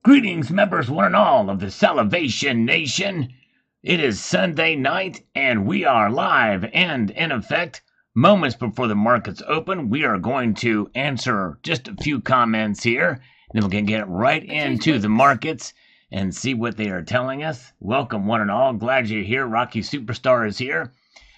Greetings, members, one and all of the Salivation Nation. It is Sunday night, and we are live and in effect. Moments before the markets open, we are going to answer just a few comments here. Then we can get right into the markets and see what they are telling us. Welcome, one and all. Glad you're here. Rocky Superstar is here.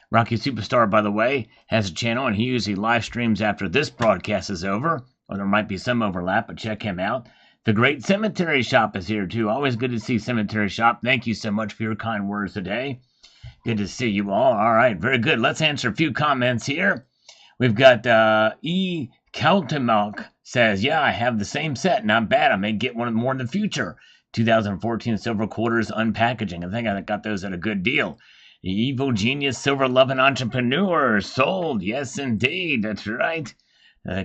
Rocky Superstar, by the way, has a channel, and he usually live streams after this broadcast is over, or there might be some overlap, but check him out. The Great Cemetery Shop is here, too. Always good to see Cemetery Shop. Thank you so much for your kind words today. Good to see you all. All right, very good. Let's answer a few comments here. We've got E. Kautemalk says, yeah, I have the same set. Not bad. I may get one more in the future. 2014 Silver Quarters Unpackaging. I think I got those at a good deal. The Evil Genius Silver Loving Entrepreneur sold. Yes, indeed. That's right.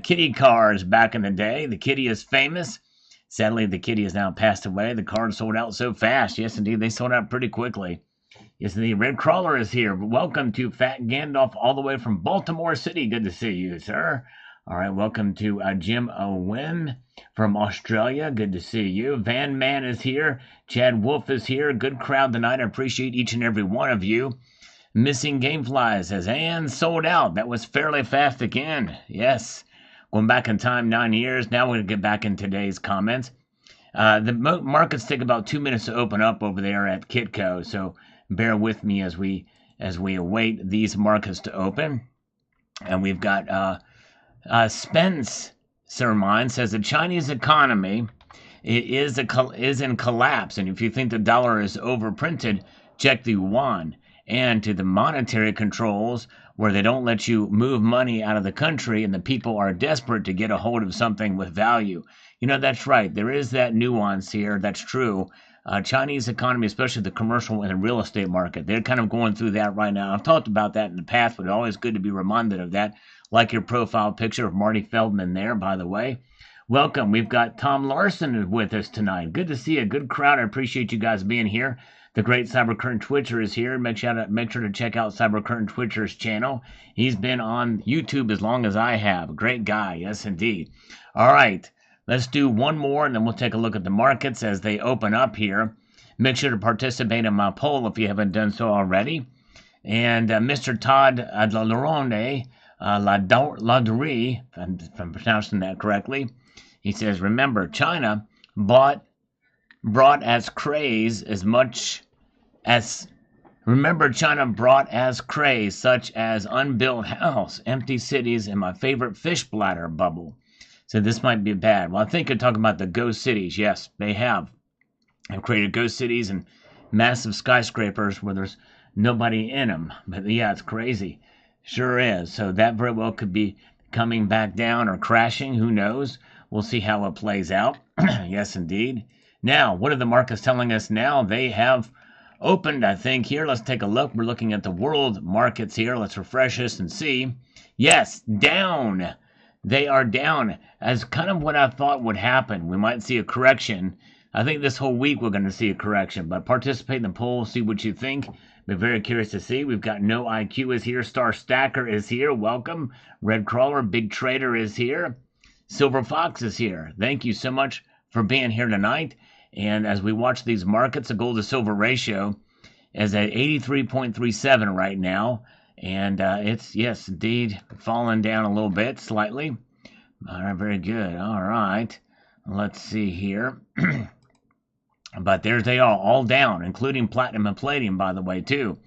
Kitty cars back in the day. The kitty is famous. Sadly, the kitty has now passed away. The cards sold out so fast. Yes, indeed, they sold out pretty quickly. Yes, indeed, Red Crawler is here. Welcome to Fat Gandalf all the way from Baltimore City. Good to see you, sir. All right, welcome to Jim Owen from Australia. Good to see you. Van Man is here. Chad Wolf is here. Good crowd tonight. I appreciate each and every one of you. Missing Gamefly says, and sold out. That was fairly fast again. Yes. Going back in time 9 years. Now we're going to get back in today's comments. The markets take about 2 minutes to open up over there at Kitco, so bear with me as we await these markets to open. And we've got Spence Sermon says the Chinese economy is in collapse, and if you think the dollar is overprinted, check the yuan. And to the monetary controls where they don't let you move money out of the country and the people are desperate to get a hold of something with value. You know, that's right. There is that nuance here. That's true. Chinese economy, especially the commercial and the real estate market, they're kind of going through that right now. I've talked about that in the past, but it's always good to be reminded of that. Like your profile picture of Marty Feldman there, by the way. Welcome. We've got Tom Larson with us tonight. Good to see a good crowd. I appreciate you guys being here. The great Cybercurrent Twitcher is here. Make sure to check out Cybercurrent Twitcher's channel. He's been on YouTube as long as I have. Great guy. Yes, indeed. All right. Let's do one more, and then we'll take a look at the markets as they open up here. Make sure to participate in my poll if you haven't done so already. And Mr. Todd Lalonde, Laudry, if I'm pronouncing that correctly, he says, remember, China brought as craze as much as such as unbuilt house, empty cities, and my favorite fish bladder bubble. So this might be bad. Well, I think you're talking about the ghost cities. Yes, they have. They've created ghost cities and massive skyscrapers where there's nobody in them. But yeah, it's crazy. Sure is. So that very well could be coming back down or crashing. Who knows? We'll see how it plays out. Yes, indeed. Now, what are the markets telling us now? They have opened, I think, here. Let's take a look. We're looking at the world markets here. Let's refresh this and see. Yes, down. They are down, as kind of what I thought would happen. We might see a correction. I think this whole week we're going to see a correction. But participate in the poll, see what you think. Be very curious to see. We've got No IQ is here. Star Stacker is here. Welcome. Red Crawler, Big Trader is here. Silver Fox is here. Thank you so much for being here tonight. And as we watch these markets, the gold to silver ratio is at 83.37 right now. And it's, yes, indeed, falling down a little bit, slightly. All right, very good. All right. Let's see here. But there they are, all down, including platinum and palladium, by the way, too.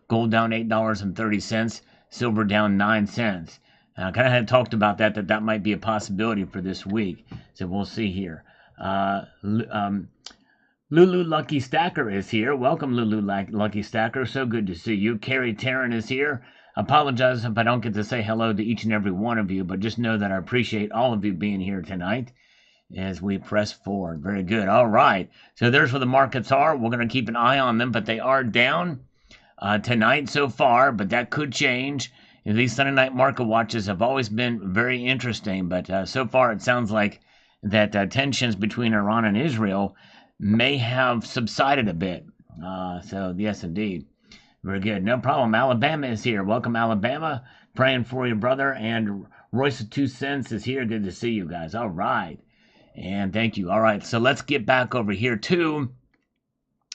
Gold down $8.30, silver down 9 cents. I kind of had talked about that might be a possibility for this week. So we'll see here. Lulu Lucky Stacker is here. Welcome, Lulu Lucky Stacker. So good to see you. Carrie Taryn is here. Apologize if I don't get to say hello to each and every one of you, but just know that I appreciate all of you being here tonight as we press forward. Very good. All right. So there's where the markets are. We're going to keep an eye on them, but they are down tonight so far, but that could change. These Sunday night market watches have always been very interesting, but so far it sounds like that tensions between Iran and Israel may have subsided a bit. So, yes, indeed. Very good. No problem. Alabama is here. Welcome, Alabama. Praying for you, brother. And Royce of 2 cents is here. Good to see you guys. All right. And thank you. All right, so let's get back over here to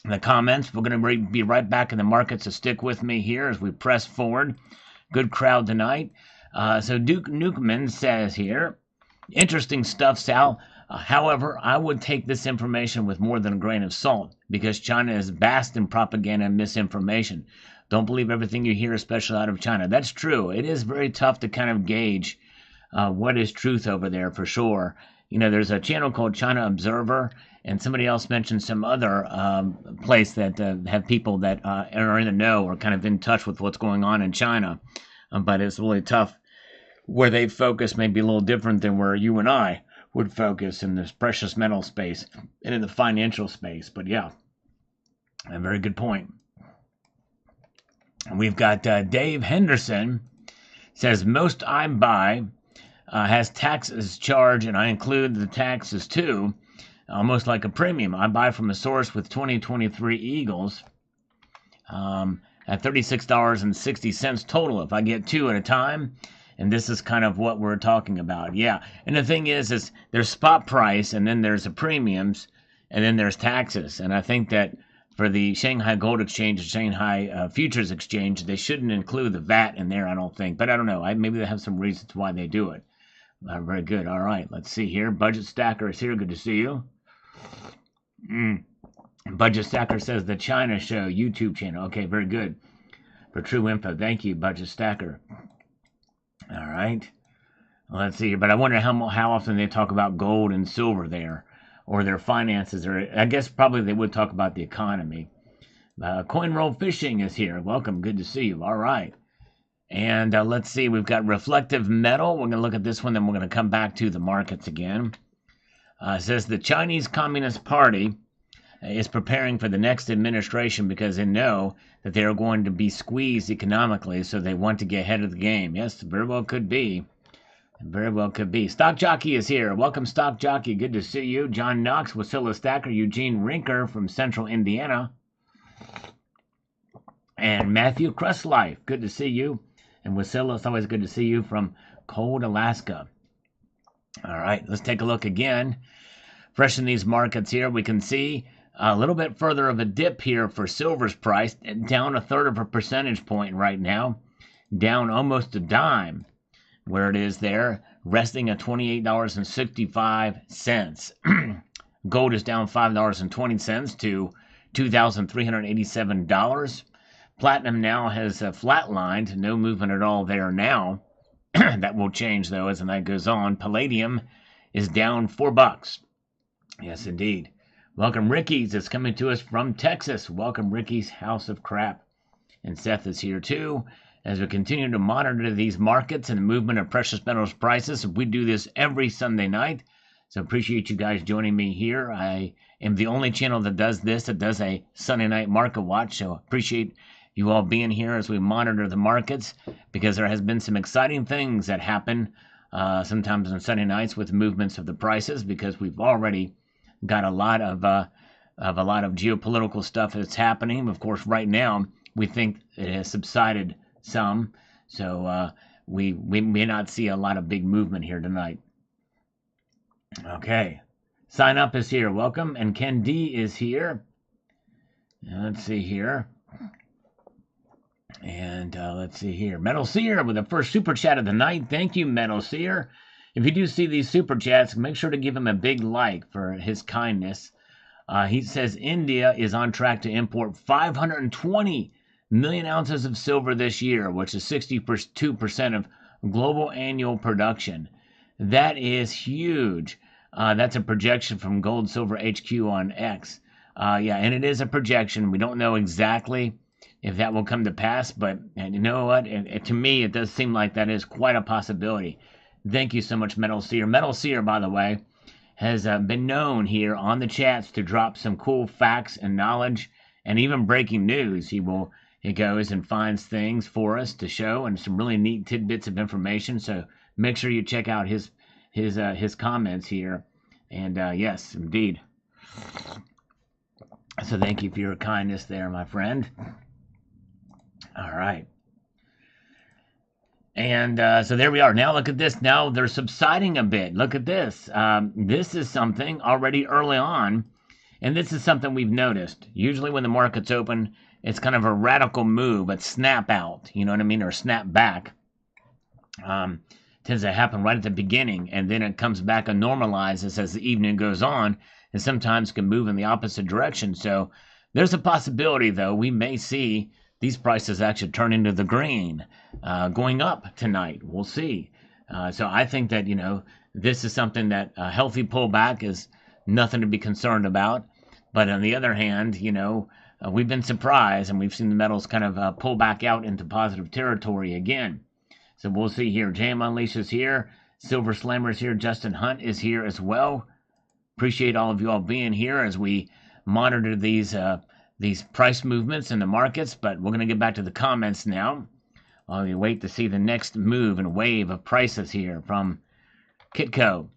the comments. We're going to be right back in the market, so stick with me here as we press forward. Good crowd tonight. So Duke Nukeman says here, interesting stuff, Sal. However, I would take this information with more than a grain of salt because China is vast in propaganda and misinformation. Don't believe everything you hear, especially out of China. That's true. It is very tough to kind of gauge what is truth over there for sure. You know, there's a channel called China Observer, and somebody else mentioned some other place that have people that are in the know or kind of in touch with what's going on in China. But it's really tough. Where they focus may be a little different than where you and I would focus in this precious metal space and in the financial space. But yeah, a very good point. And we've got Dave Henderson says, most I buy has taxes charged, and I include the taxes too, almost like a premium. I buy from a source with 2023 Eagles at $36.60 total if I get two at a time. And this is kind of what we're talking about. Yeah. And the thing is there's spot price, and then there's the premiums, and then there's taxes. And I think that for the Shanghai Gold Exchange and Shanghai Futures Exchange, they shouldn't include the VAT in there, I don't think. But I don't know. Maybe they have some reasons why they do it. Very good. All right. Let's see here. Budget Stacker is here. Good to see you. Budget Stacker says the China Show YouTube channel. Okay, very good. For true info. Thank you, Budget Stacker. All right. Let's see here. But I wonder how often they talk about gold and silver there, or their finances. Or I guess probably they would talk about the economy. Coin Roll Fishing is here. Welcome. Good to see you. All right. And let's see. We've got Reflective Metal. We're going to look at this one, then we're going to come back to the markets again. It says the Chinese Communist Party is preparing for the next administration because they know that they are going to be squeezed economically, so they want to get ahead of the game. Yes, very well could be. Very well could be. Stock Jockey is here. Welcome, Stock Jockey. Good to see you. John Knox, Wasilla Stacker, Eugene Rinker from Central Indiana. And Matthew Crustlife. Good to see you. And Wasilla, it's always good to see you from cold Alaska. All right, let's take a look again. Fresh in these markets here, we can see a little bit further of a dip here for silver's price, down 1/3 of a percentage point right now, down almost a dime, where it is there, resting at $28.65. Gold is down $5.20 to $2,387. Platinum now has flatlined, no movement at all there now. That will change though as the night goes on. Palladium is down $4. Yes, indeed. Welcome, Ricky's. It's coming to us from Texas. Welcome, Ricky's House of Crap. And Seth is here too. As we continue to monitor these markets and the movement of precious metals prices, we do this every Sunday night. So appreciate you guys joining me here. I am the only channel that does this, that does a Sunday night market watch. So appreciate you all being here as we monitor the markets, because there has been some exciting things that happen sometimes on Sunday nights with movements of the prices, because we've already got a lot of geopolitical stuff that's happening. Of course, right now we think it has subsided some, so we may not see a lot of big movement here tonight. Okay, Sign Up is here. Welcome, and Ken D is here. Let's see here. And let's see here. Metal Seer with the first super chat of the night. Thank you, Metal Seer. If you do see these super chats, make sure to give him a big like for his kindness. He says India is on track to import 520 million ounces of silver this year, which is 62% of global annual production. That is huge. That's a projection from Gold Silver HQ on X. Yeah, and it is a projection. We don't know exactly if that will come to pass, but you know what? To me, it does seem like that is quite a possibility. Thank you so much, Metal Seer. Metal Seer, by the way, has been known here on the chats to drop some cool facts and knowledge and even breaking news. He goes and finds things for us to show and some really neat tidbits of information. So make sure you check out his comments here. And yes, indeed. So thank you for your kindness there, my friend. All right. And so there we are. Now look at this. Now they're subsiding a bit. Look at this. This is something already early on. And this is something we've noticed. Usually when the market's open, it's kind of a radical move, a snap out, you know what I mean, or snap back. Tends to happen right at the beginning, and then it comes back and normalizes as the evening goes on, and sometimes can move in the opposite direction. So there's a possibility, though, we may see these prices actually turn into the green, going up tonight. We'll see. So I think that, this is something that a healthy pullback is nothing to be concerned about. But on the other hand, we've been surprised, and we've seen the metals kind of pull back out into positive territory again. So we'll see here. JM Unleashed is here. Silver Slammer is here. Justin Hunt is here as well. Appreciate all of you all being here as we monitor these price movements in the markets. But we're going to get back to the comments now while we wait to see the next move and wave of prices here from Kitco.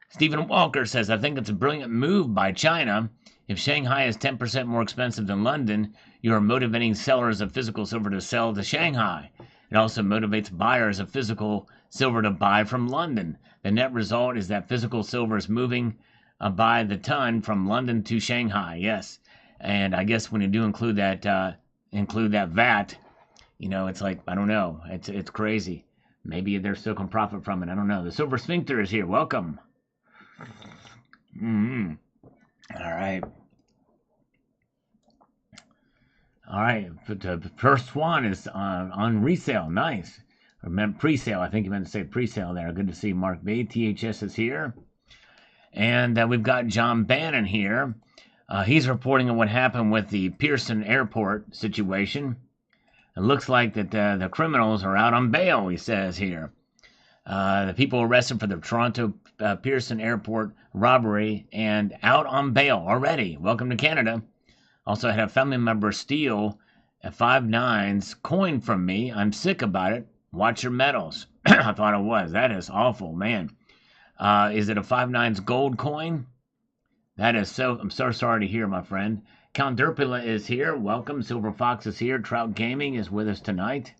Stephen Walker says, I think it's a brilliant move by China. If Shanghai is 10% more expensive than London, you are motivating sellers of physical silver to sell to Shanghai. It also motivates buyers of physical silver to buy from London. The net result is that physical silver is moving by the ton from London to Shanghai. Yes, and I guess when you do include that VAT, it's like, I don't know, it's crazy. Maybe they're still can profit from it. I don't know. The Silver Sphincter is here. Welcome. All right. All right, the first Swan is on resale. Nice. Remember pre-sale. I think you meant to say pre-sale there. Good to see Mark B. THS is here. And we've got John Bannon here. He's reporting on what happened with the Pearson Airport situation. It looks like that the criminals are out on bail, he says here. The people arrested for the Toronto Pearson Airport robbery and out on bail already. Welcome to Canada. Also, I had a family member steal a 5/9's coin from me. I'm sick about it. Watch your metals. I thought it was. That is awful, man. Is it a 5/9's gold coin? That is so. I'm so sorry to hear, my friend. Count Derpula is here. Welcome. Silver Fox is here. Trout Gaming is with us tonight.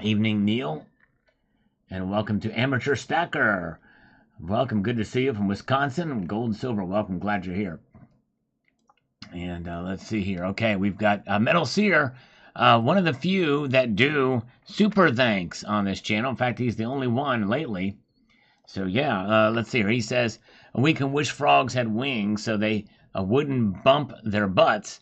Evening, Neil. And welcome to Amateur Stacker. Welcome. Good to see you from Wisconsin. Gold and silver. Welcome. Glad you're here. And let's see here. Okay, we've got Metal Seer, one of the few that do super thanks on this channel. In fact, he's the only one lately. So yeah, let's see here. He says, we can wish frogs had wings so they wouldn't bump their butts.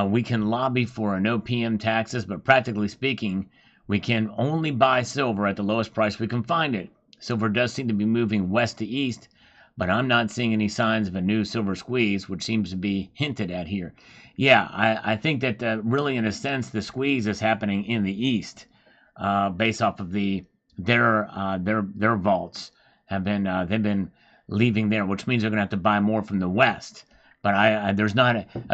We can lobby for no PM taxes, but practically speaking, we can only buy silver at the lowest price we can find it. Silver does seem to be moving west to east, but I'm not seeing any signs of a new silver squeeze, which seems to be hinted at here. Yeah, I think that really, in a sense, the squeeze is happening in the east, based off of their vaults have been they've been leaving there, which means they're going to have to buy more from the west. But I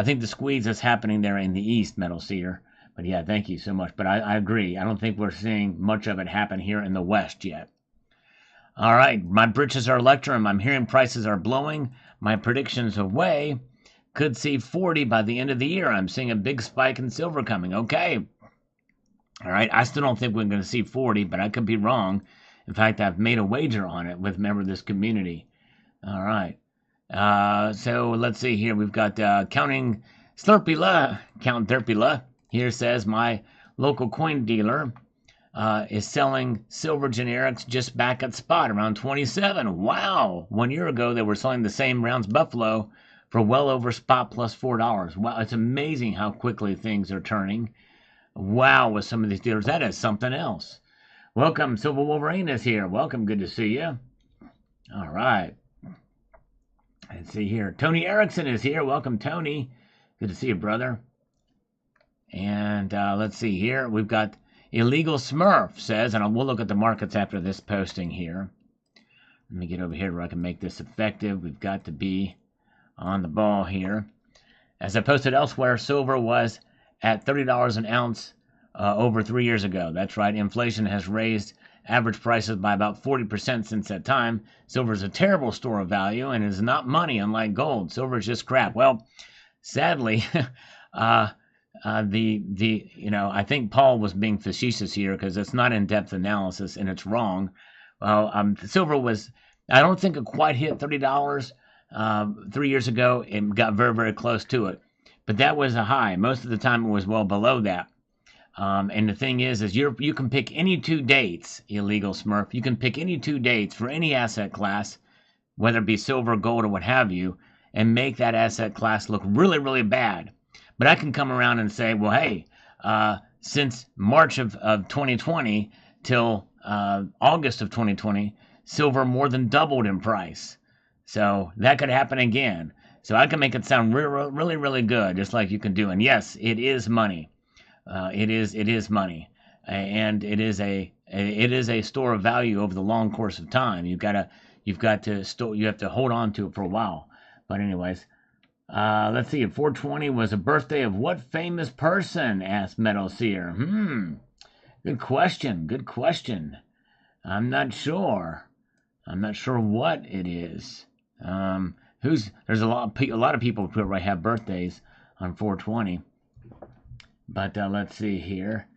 think the squeeze is happening there in the east, Metal Seer. But yeah, thank you so much. But I agree. I don't think we're seeing much of it happen here in the west yet. All right, my britches are electrum. I'm hearing prices are blowing. My predictions away. Could see 40 by the end of the year. I'm seeing a big spike in silver coming. Okay. All right, I still don't think we're going to see 40, but I could be wrong. In fact, I've made a wager on it with a member of this community. All right. So let's see here. We've got Counting Slurpula. Count Derpula here says, my local coin dealer is selling silver generics just back at spot around 27. Wow. 1 year ago, they were selling the same rounds Buffalo for well over spot plus $4. Wow. It's amazing how quickly things are turning. Wow. With some of these dealers, that is something else. Welcome. Silver Wolverine is here. Welcome. Good to see you. All right. Let's see here. Tony Erickson is here. Welcome, Tony. Good to see you, brother. And let's see here. We've got Illegal Smurf says, and we'll look at the markets after this posting here. Let me get over here where I can make this effective. We've got to be on the ball here. As I posted elsewhere, silver was at $30 an ounce over 3 years ago. That's right. Inflation has raised average prices by about 40% since that time. Silver is a terrible store of value and is not money, unlike gold. Silver is just crap. Well, sadly, I think Paul was being facetious here because it's not in-depth analysis and it's wrong. Well, silver was, I don't think it quite hit $30 3 years ago. It got very, very close to it, but that was a high. Most of the time, it was well below that. And the thing is you can pick any two dates, illegal Smurf. You can pick any two dates for any asset class, whether it be silver, gold, or what have you, and make that asset class look really, really bad. But I can come around and say, well, hey, since March of 2020 till August of 2020, silver more than doubled in price. So that could happen again. So I can make it sound really, really good, just like you can do. And yes, it is money. It is money, and it is a store of value over the long course of time. You have to hold on to it for a while. But anyways, let's see. 420 was a birthday of what famous person? Asked Metal Seer. Good question. I'm not sure what it is. There's a lot of people who have birthdays on 420. But let's see here.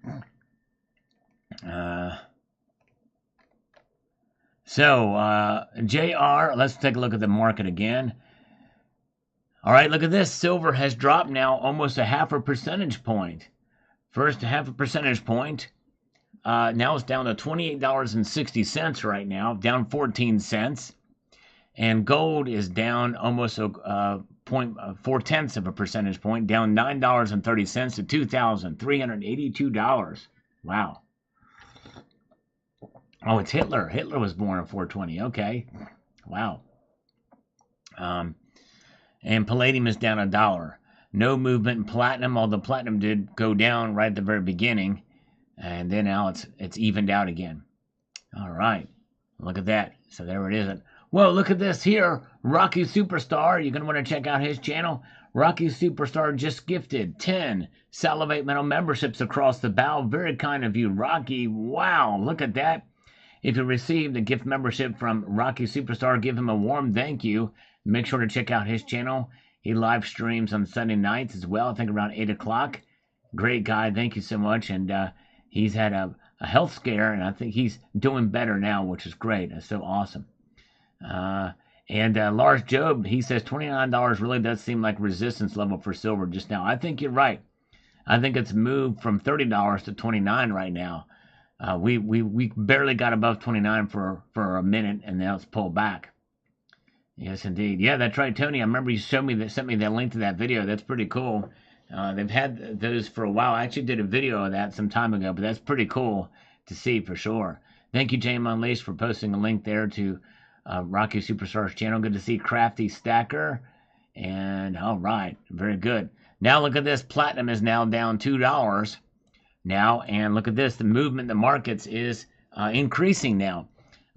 JR, let's take a look at the market again. All right, look at this. Silver has dropped now almost a half a percentage point. First half a percentage point. Now it's down to $28.60 right now, down 14 cents. And gold is down almost 0.4 of a percentage point, down $9.30 to $2,382. Wow. Oh, it's Hitler. Hitler was born on 420. Okay. Wow. And palladium is down $1. No movement in platinum, although platinum did go down right at the very beginning. And then now it's evened out again. All right. Look at that. So there it is. Well, look at this here. Rocky Superstar. You're going to want to check out his channel. Rocky Superstar just gifted 10 Salivate Metal memberships across the bow. Very kind of you, Rocky. Wow, look at that. If you received a gift membership from Rocky Superstar, give him a warm thank you. Make sure to check out his channel. He live streams on Sunday nights as well, I think around 8 o'clock. Great guy. Thank you so much. And he's had a health scare, and I think he's doing better now, which is great. That's so awesome. And Lars Job, he says $29 really does seem like resistance level for silver just now. I think you're right. I think it's moved from $30 to $29 right now. We barely got above 29 for a minute, and now it's pulled back. Yes, indeed. Yeah, that's right, Tony. I remember you sent me that link to that video. That's pretty cool. They've had those for a while. I actually did a video of that some time ago, but that's pretty cool to see for sure. Thank you, James Unleashed, for posting a link there to Rocky Superstar's channel. Good to see Crafty Stacker. And all right, very good. Now look at this. Platinum is now down $2 now. And look at this. The movement in the markets is increasing now.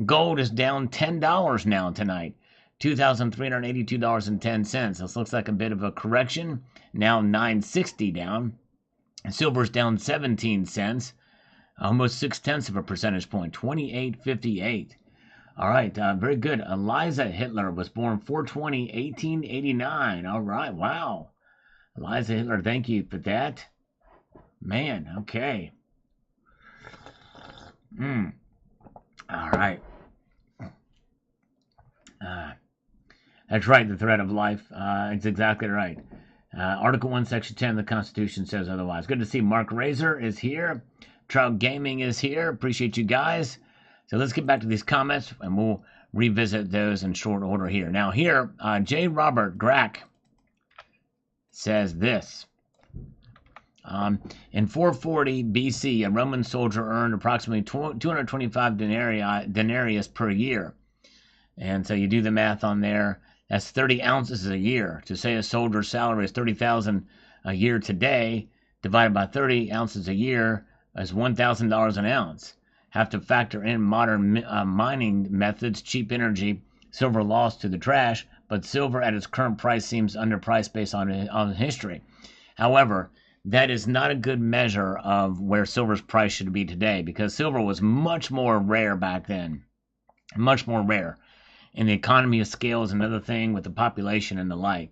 Gold is down $10 now tonight. $2,382.10. This looks like a bit of a correction. Now $9.60 down. Silver's down 17 cents. Almost 0.6 of a percentage point. 28.58. All right, very good. Eliza Hitler was born 4/20, 1889. All right, wow. Eliza Hitler, thank you for that. Man, okay. All right. That's right, the threat of life. It's exactly right. Article 1, Section 10 of the Constitution says otherwise. Good to see Mark Razor is here. Trout Gaming is here. Appreciate you guys. So let's get back to these comments, and we'll revisit those in short order here. Now here, J. Robert Grack says this. In 440 BC, a Roman soldier earned approximately 225 denarius per year. And so you do the math on there. That's 30 ounces a year. To say a soldier's salary is $30,000 a year today, divided by 30 ounces a year, is $1,000 an ounce. Have to factor in modern mining methods, cheap energy, silver lost to the trash, but silver at its current price seems underpriced based on history. However, that is not a good measure of where silver's price should be today, because silver was much more rare back then. Much more rare. And the economy of scale is another thing with the population and the like.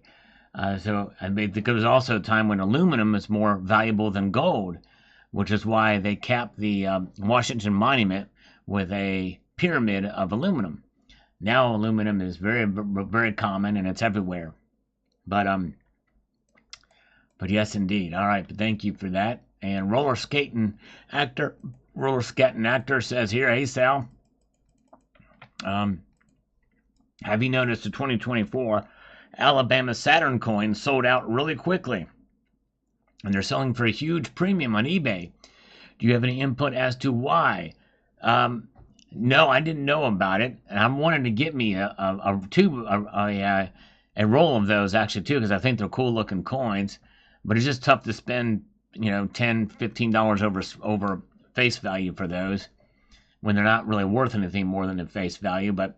I mean, there was also a time when aluminum is more valuable than gold, which is why they capped the Washington Monument with a pyramid of aluminum. Now aluminum is very common and it's everywhere. But yes, indeed. All right, but thank you for that. And roller skating actor says here, hey Sal, have you noticed the 2024 Alabama Saturn coins sold out really quickly, and they're selling for a huge premium on eBay? Do you have any input as to why? No, I didn't know about it, and I'm wanting to get me a roll of those actually too, because I think they're cool looking coins. But it's just tough to spend, $10-15 over face value for those when they're not really worth anything more than the face value. But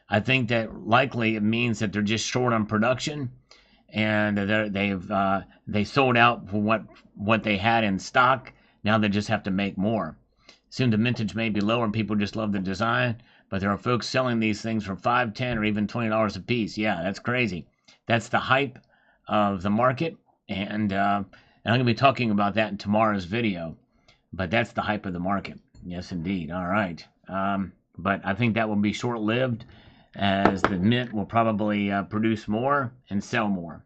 I think that likely it means that they're just short on production, and they sold out for what they had in stock. Now they just have to make more. Soon the mintage may be lower and people just love the design, but there are folks selling these things for $5, $10, or even $20 a piece. Yeah, that's crazy. That's the hype of the market, and I'm going to be talking about that in tomorrow's video. But that's the hype of the market. Yes, indeed. All right. But I think that will be short-lived, as the mint will probably produce more and sell more.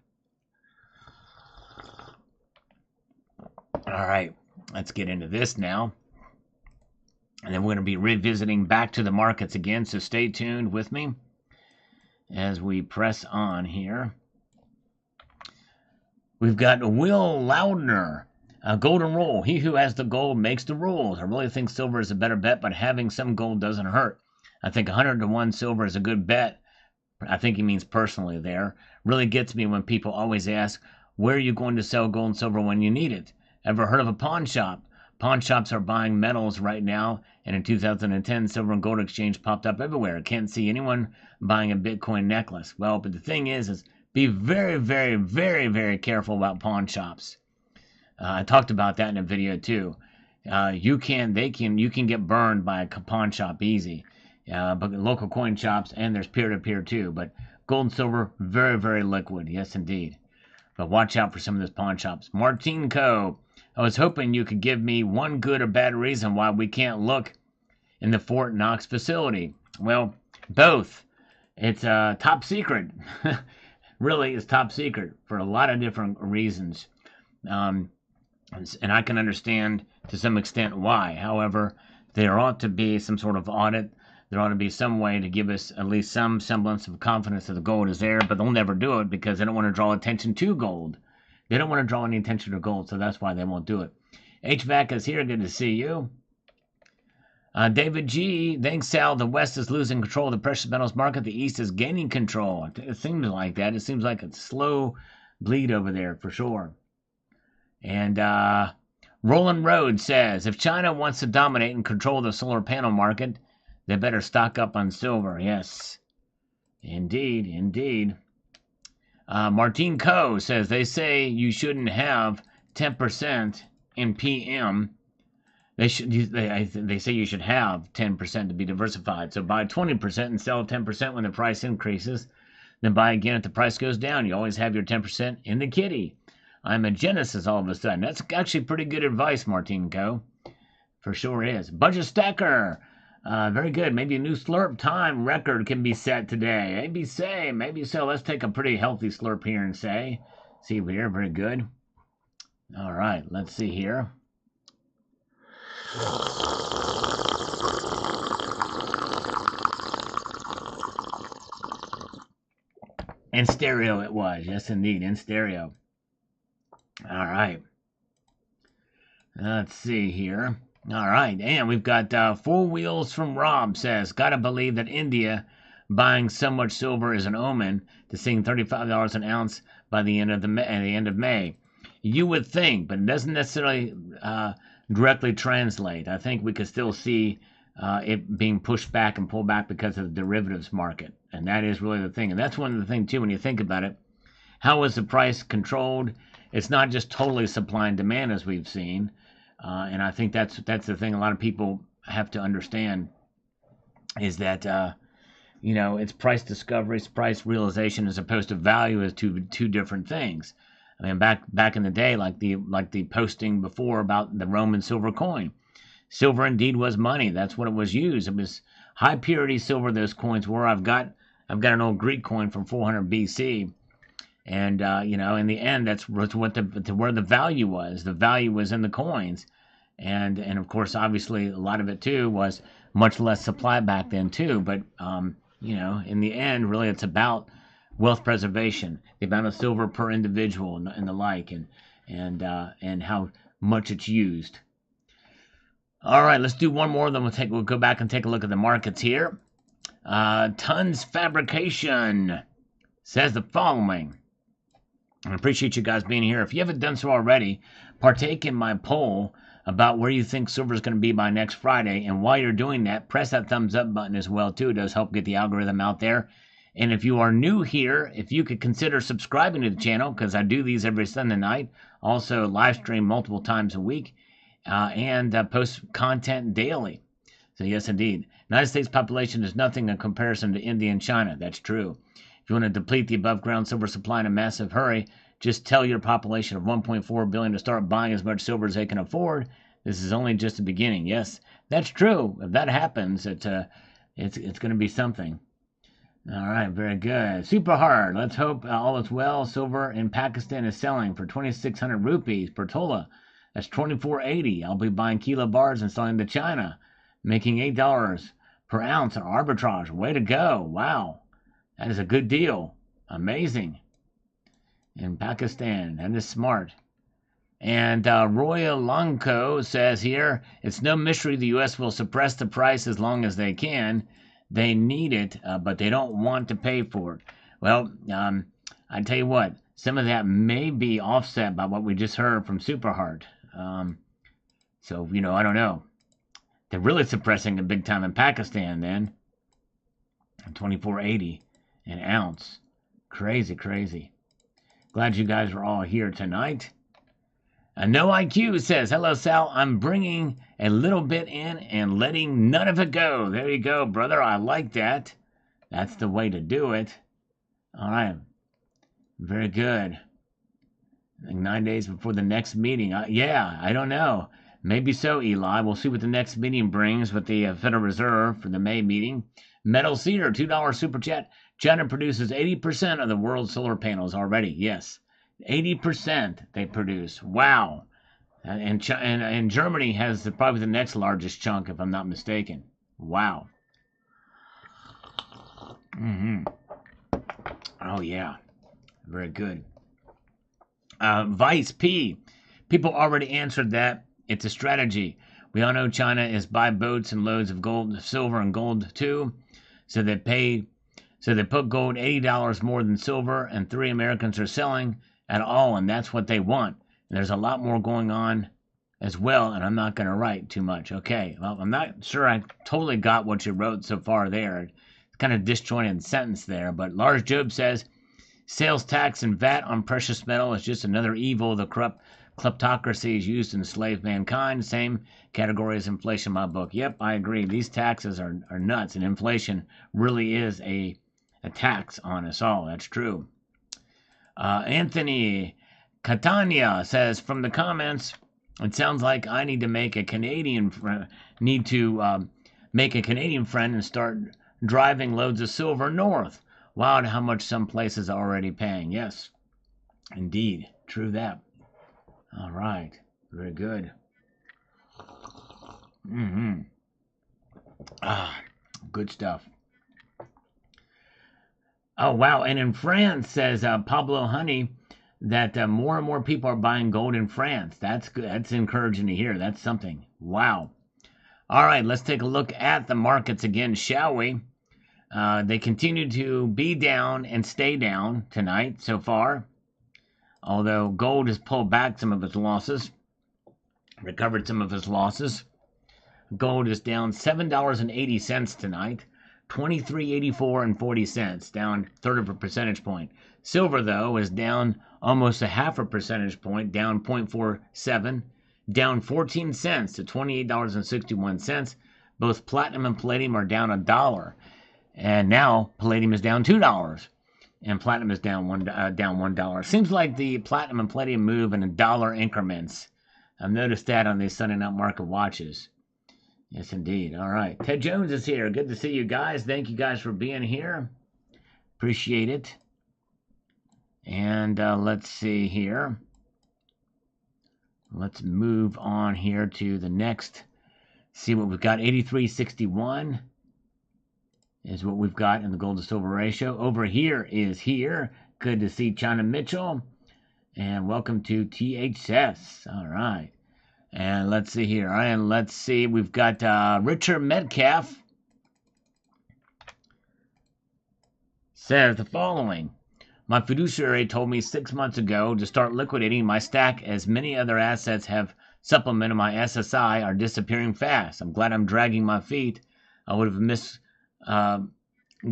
All right. Let's get into this now. And then we're going to be revisiting back to the markets again, so stay tuned with me as we press on here. We've got Will Loudner, golden rule. He who has the gold makes the rules. I really think silver is a better bet, but having some gold doesn't hurt. I think 100 to 1 silver is a good bet. I think he means personally there. Really gets me when people always ask, where are you going to sell gold and silver when you need it? Ever heard of a pawn shop? Pawn shops are buying metals right now, and in 2010, silver and gold exchange popped up everywhere. I can't see anyone buying a Bitcoin necklace. Well, but the thing is be very, very, very, very careful about pawn shops. I talked about that in a video too. You can get burned by a pawn shop easy. But local coin shops, and there's peer-to-peer too. But gold and silver, very, very liquid. Yes, indeed. But watch out for some of those pawn shops. Martin Co. I was hoping you could give me one good or bad reason why we can't look in the Fort Knox facility. Well, both. It's top secret. Really, it's top secret for a lot of different reasons. And I can understand to some extent why. However, there ought to be some sort of audit. There ought to be some way to give us at least some semblance of confidence that the gold is there, but they'll never do it because they don't want to draw attention to gold. They don't want to draw any attention to gold, so that's why they won't do it. HVAC is here. Good to see you. David G. Thanks, Sal. The West is losing control of the precious metals market. The East is gaining control. It seems like that. It seems like a slow bleed over there for sure. And Roland Road says, if China wants to dominate and control the solar panel market, they better stock up on silver. Yes, indeed, indeed. Martin Co. says, they say you shouldn't have 10% in PM. They say you should have 10% to be diversified. So buy 20% and sell 10% when the price increases. Then buy again if the price goes down. You always have your 10% in the kitty. I'm a Genesis all of a sudden. That's actually pretty good advice, Martin Co. For sure is. Budget Stacker. Very good. Maybe a new slurp time record can be set today. Maybe so. Let's take a pretty healthy slurp here and say. See here. Very good. All right. Let's see here. In stereo it was. Yes, indeed. In stereo. All right. Let's see here. All right. And we've got 4 wheels from Rob says, gotta believe that India buying so much silver is an omen to seeing $35 an ounce by the end of May. You would think, but it doesn't necessarily directly translate. I think we could still see it being pushed back and pulled back because of the derivatives market. And that is really the thing. And that's one of the things, too, when you think about it. How is the price controlled? It's not just totally supply and demand as we've seen. And I think that's the thing a lot of people have to understand is that, it's price discovery, it's price realization, as opposed to value, as two different things. I mean, back in the day, like the posting before about the Roman silver coin. Silver indeed was money. That's what it was used. It was high purity silver. Those coins were. I've got an old Greek coin from 400 BC, and in the end, that's what where the value was. The value was in the coins, and of course, obviously, a lot of it too was much less supply back then too. But in the end, really, it's about wealth preservation, the amount of silver per individual, and the like, and how much it's used. All right, let's do one more, then we'll go back and take a look at the markets here. Tons Fabrication says the following. I appreciate you guys being here. If you haven't done so already, partake in my poll about where you think silver is going to be by next Friday. And while you're doing that, press that thumbs up button as well, too. It does help get the algorithm out there. And if you are new here, if you could consider subscribing to the channel, because I do these every Sunday night, also live stream multiple times a week, and post content daily. So yes, indeed. United States population is nothing in comparison to India and China. That's true. If you want to deplete the above ground silver supply in a massive hurry, just tell your population of 1.4 billion to start buying as much silver as they can afford. This is only just the beginning. Yes, that's true. If that happens, it's going to be something. All right, very good. Super hard. Let's hope all is well. Silver in Pakistan is selling for 2,600 rupees per tola. That's 24.80. I'll be buying kilo bars and selling to China, making $8 per ounce in arbitrage. Way to go. Wow. That is a good deal. Amazing. In Pakistan. That is smart. And Royal Lanco says here, it's no mystery the U.S. will suppress the price as long as they can. They need it, but they don't want to pay for it. Well, I tell you what, some of that may be offset by what we just heard from Superhard. So, I don't know. They're really suppressing it big time in Pakistan then. 24.80 an ounce. Crazy, crazy. Glad you guys are all here tonight. No IQ says, hello, Sal. I'm bringing a little bit in and letting none of it go. There you go, brother. I like that. That's the way to do it. All right. Very good. I think 9 days before the next meeting. Yeah, I don't know. Maybe so, Eli. We'll see what the next meeting brings with the Federal Reserve for the May meeting. Metal Cedar, $2 super chat. China produces 80% of the world's solar panels already. Yes, 80% they produce. Wow. And Germany has probably the next largest chunk, if I'm not mistaken. Wow. Oh, yeah. Very good. Vice P. People already answered that. It's a strategy. We all know China is buy boats and loads of gold, silver, and gold too. So they put gold $80 more than silver, and 3 Americans are selling at all, and that's what they want. And there's a lot more going on as well, and I'm not going to write too much. Okay, well, I'm not sure I totally got what you wrote so far there. It's kind of disjointed sentence there, but Lars Job says, sales tax and VAT on precious metal is just another evil the corrupt kleptocracy is used to enslave mankind. Same category as inflation in my book. Yep, I agree. These taxes are nuts, and inflation really is a tax on us all. That's true. Anthony Catania says, from the comments, it sounds like I need to make a Canadian friend and start driving loads of silver north. Wow, how much some places are already paying. Yes, indeed. True that. All right. Very good. Good stuff. Oh, wow. And in France, says Pablo Honey, that more and more people are buying gold in France. That's good. That's encouraging to hear. That's something. Wow. All right. Let's take a look at the markets again, shall we? They continue to be down and stay down tonight so far. Although gold has pulled back some of its losses, recovered some of its losses. Gold is down $7.80 tonight, $23.84 down third of a percentage point. Silver, though, is down almost a half a percentage point, down 0.47, down 14 cents to $28.61. Both platinum and palladium are down $1. And now palladium is down $2, and platinum is down $1. Seems like the platinum and palladium move in dollar increments. I've noticed that on these Sunday night market watches. Yes, indeed. All right, Ted Jones is here. Good to see you guys. Thank you guys for being here. Appreciate it. And let's see here. Let's move on here to the next. See what we've got. 83.61 is what we've got in the gold to silver ratio. Over here is here. Good to see China Mitchell. And welcome to THS. All right. And let's see here. And let's see. We've got Richard Metcalf. Says the following. My fiduciary told me 6 months ago to start liquidating my stack as many other assets have supplemented my SSI are disappearing fast. I'm glad I'm dragging my feet. I would have missed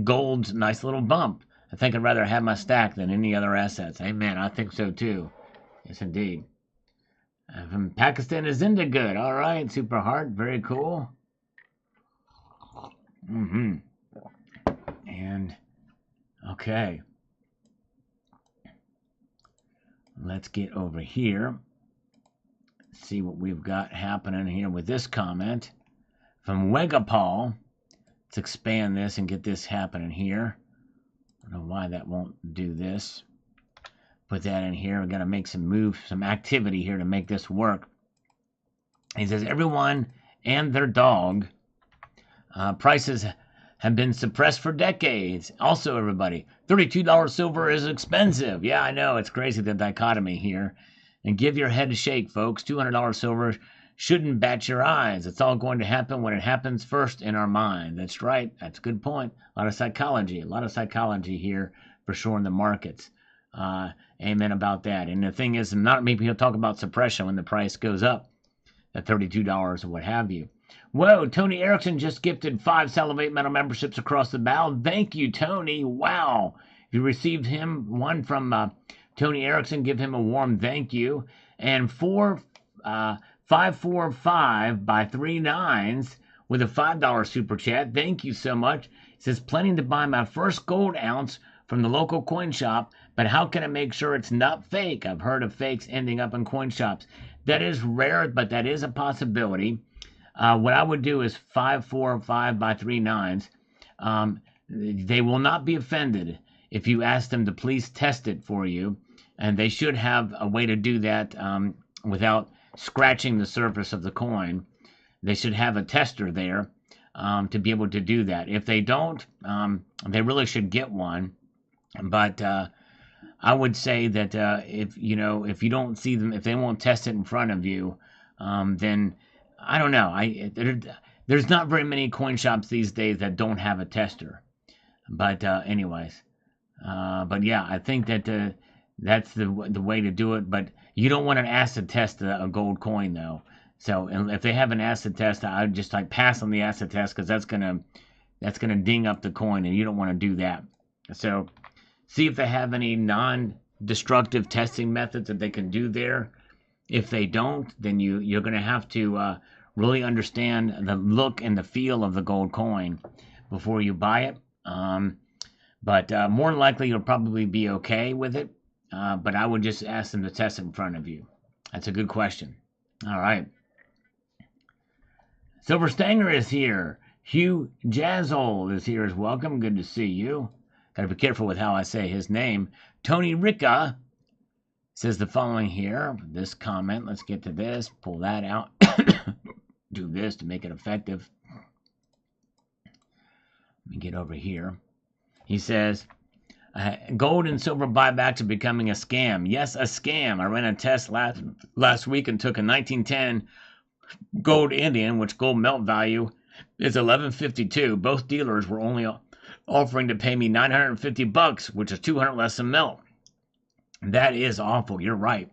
gold's nice little bump. I think I'd rather have my stack than any other assets. Amen. I think so too. Yes, indeed. From Pakistan is India good. All right. Super hard. Very cool. And okay. Let's get over here. See what we've got happening here with this comment from Wegapal. Let's expand this and get this happening here. I don't know why that won't do this. Put that in here. We're going to make some moves, some activity here to make this work. He says, everyone and their dog. Prices have been suppressed for decades. Also, everybody, $32 silver is expensive. Yeah, I know. It's crazy, the dichotomy here. And give your head a shake, folks. $200 silver shouldn't bat your eyes. It's all going to happen when it happens first in our mind. That's right. That's a good point. A lot of psychology here for sure in the markets. Amen about that. And the thing is, not many people talk about suppression when the price goes up at $32 or what have you. Whoa, Tony Erickson just gifted 5 Salivate Metal memberships across the bow. Thank you, Tony. Wow. If you received one from Tony Erickson, give him a warm thank you. And 545 by 39s with a $5 super chat. Thank you so much. It says, planning to buy my first gold ounce from the local coin shop, but how can I make sure it's not fake? I've heard of fakes ending up in coin shops. That is rare, but that is a possibility. What I would do is 545 by 39s. They will not be offended if you ask them to please test it for you, and they should have a way to do that without scratching the surface of the coin. They should have a tester there to be able to do that. If they don't, they really should get one. But I would say that if you don't see them, if they won't test it in front of you, then I don't know. There's not very many coin shops these days that don't have a tester. But anyways, but yeah, I think that that's the way to do it. But you don't want an acid test a gold coin though. So if they have an acid test, I would just pass on the acid test because that's gonna ding up the coin, and you don't want to do that. So see if they have any non-destructive testing methods that they can do there. If they don't, then you're going to have to really understand the look and the feel of the gold coin before you buy it. But more than likely, you'll probably be okay with it. But I would just ask them to test it in front of you. That's a good question. All right. Silver Stanger is here. Hugh Jazzole is here as welcome. Good to see you. Got to be careful with how I say his name. Tony Ricca says the following here. This comment. Let's get to this. Pull that out. Do this to make it effective. Let me get over here. He says, gold and silver buybacks are becoming a scam. Yes, a scam. I ran a test last week and took a 1910 gold Indian, which gold melt value is $11.52. Both dealers were only offering to pay me $950, which is $200 less than melt. That is awful. You're right.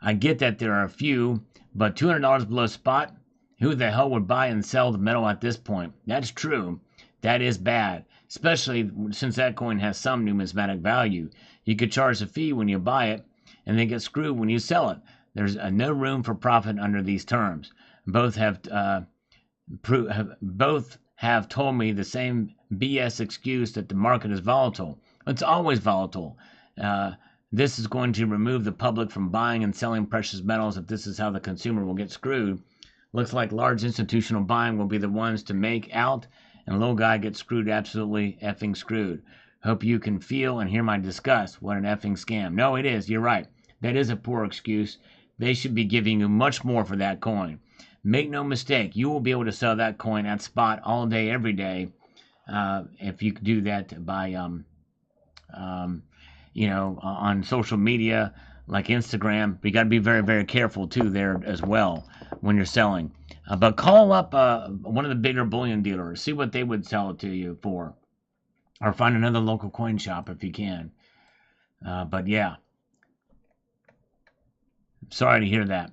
I get that there are a few, but $200 below spot? Who the hell would buy and sell the metal at this point? That's true. That is bad, especially since that coin has some numismatic value. You could charge a fee when you buy it and then get screwed when you sell it. There's no room for profit under these terms. Both have told me the same BS excuse that the market is volatile. It's always volatile. This is going to remove the public from buying and selling precious metals if this is how the consumer will get screwed. Looks like large institutional buying will be the ones to make out, and little guy gets screwed, absolutely effing screwed. Hope you can feel and hear my disgust. What an effing scam. No, it is. You're right. That is a poor excuse. They should be giving you much more for that coin. Make no mistake, you will be able to sell that coin at spot all day, every day, if you do that by, on social media like Instagram. But you got to be very, very careful too there as well when you're selling. But call up one of the bigger bullion dealers, see what they would sell it to you for, or find another local coin shop if you can. But yeah, sorry to hear that.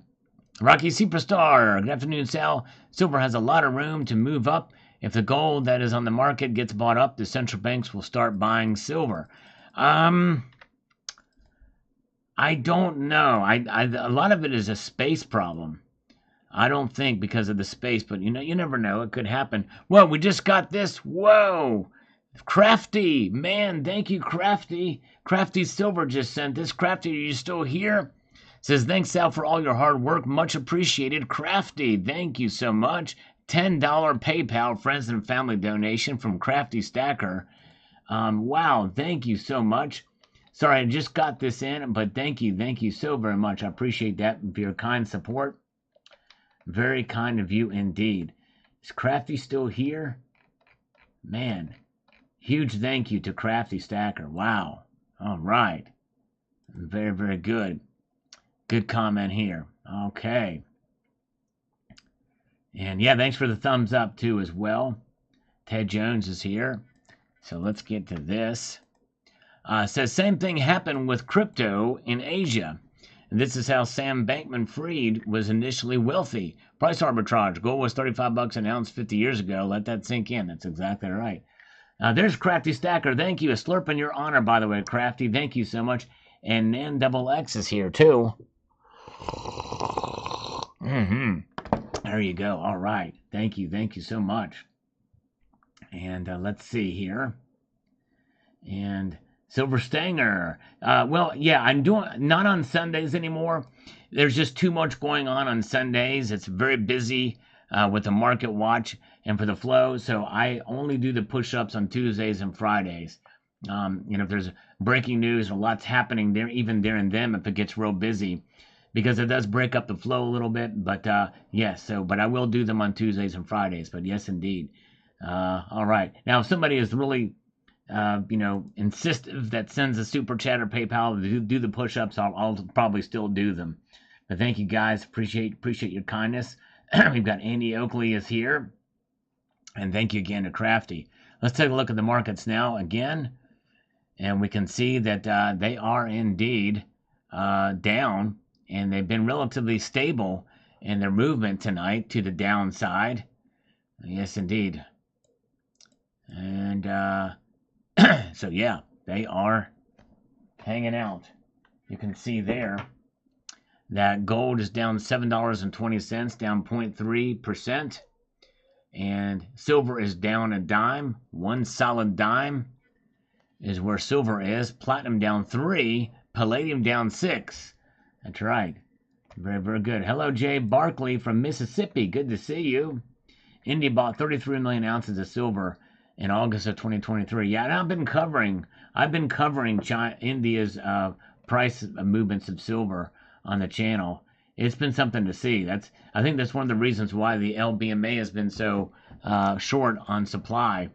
Rocky Superstar, good afternoon, Sal. Silver has a lot of room to move up. If the gold that is on the market gets bought up, the central banks will start buying silver. I don't know. A lot of it is a space problem. I don't think because of the space, but you never know. It could happen. Well, we just got this. Whoa. Crafty. Man, thank you, Crafty. Crafty Silver just sent this. Crafty, are you still here? Says, thanks, Sal, for all your hard work. Much appreciated. Crafty, thank you so much. $10 PayPal friends and family donation from Crafty Stacker. Wow, thank you so much. Sorry, I just got this in, but thank you so very much. I appreciate that for your kind support. Very kind of you indeed. Is Crafty still here? Man, huge thank you to Crafty Stacker. Wow. All right. Very, very good. Good comment here. Okay. And yeah, thanks for the thumbs up too as well. Ted Jones is here. So let's get to this. Says same thing happened with crypto in Asia. And this is how Sam Bankman-Fried was initially wealthy. Price arbitrage. Gold was $35 an ounce 50 years ago. Let that sink in. That's exactly right. There's Crafty Stacker. Thank you. A slurp in your honor, by the way, Crafty. Thank you so much. And Nan Double X is here too. There you go. All right. Thank you so much. And let's see here. And Silver Stanger. Well, yeah, I'm doing not on Sundays anymore. There's just too much going on Sundays. It's very busy with the market watch and for the flow. So I only do the push-ups on Tuesdays and Fridays. If there's breaking news or lots happening there, even there and then, if it gets real busy, because it does break up the flow a little bit. But yes, but I will do them on Tuesdays and Fridays. But yes, indeed. All right. Now, if somebody is really, insistive that sends a super chat or PayPal to do the push-ups, I'll probably still do them. But thank you guys. Appreciate your kindness. We've got Andy Oakley is here. And thank you again to Crafty. Let's take a look at the markets now again. And we can see that they are indeed down. And they've been relatively stable in their movement tonight to the downside. Yes, indeed. And so, yeah, they are hanging out. You can see there that gold is down $7.20, down 0.3%. And silver is down a dime. One solid dime is where silver is. Platinum down 3. Palladium down 6. That's right. Very, very good. Hello, Jay Barkley from Mississippi. Good to see you. India bought 33 million ounces of silver in August of 2023. Yeah, and I've been covering India's price movements of silver on the channel. It's been something to see. I think that's one of the reasons why the LBMA has been so short on supply,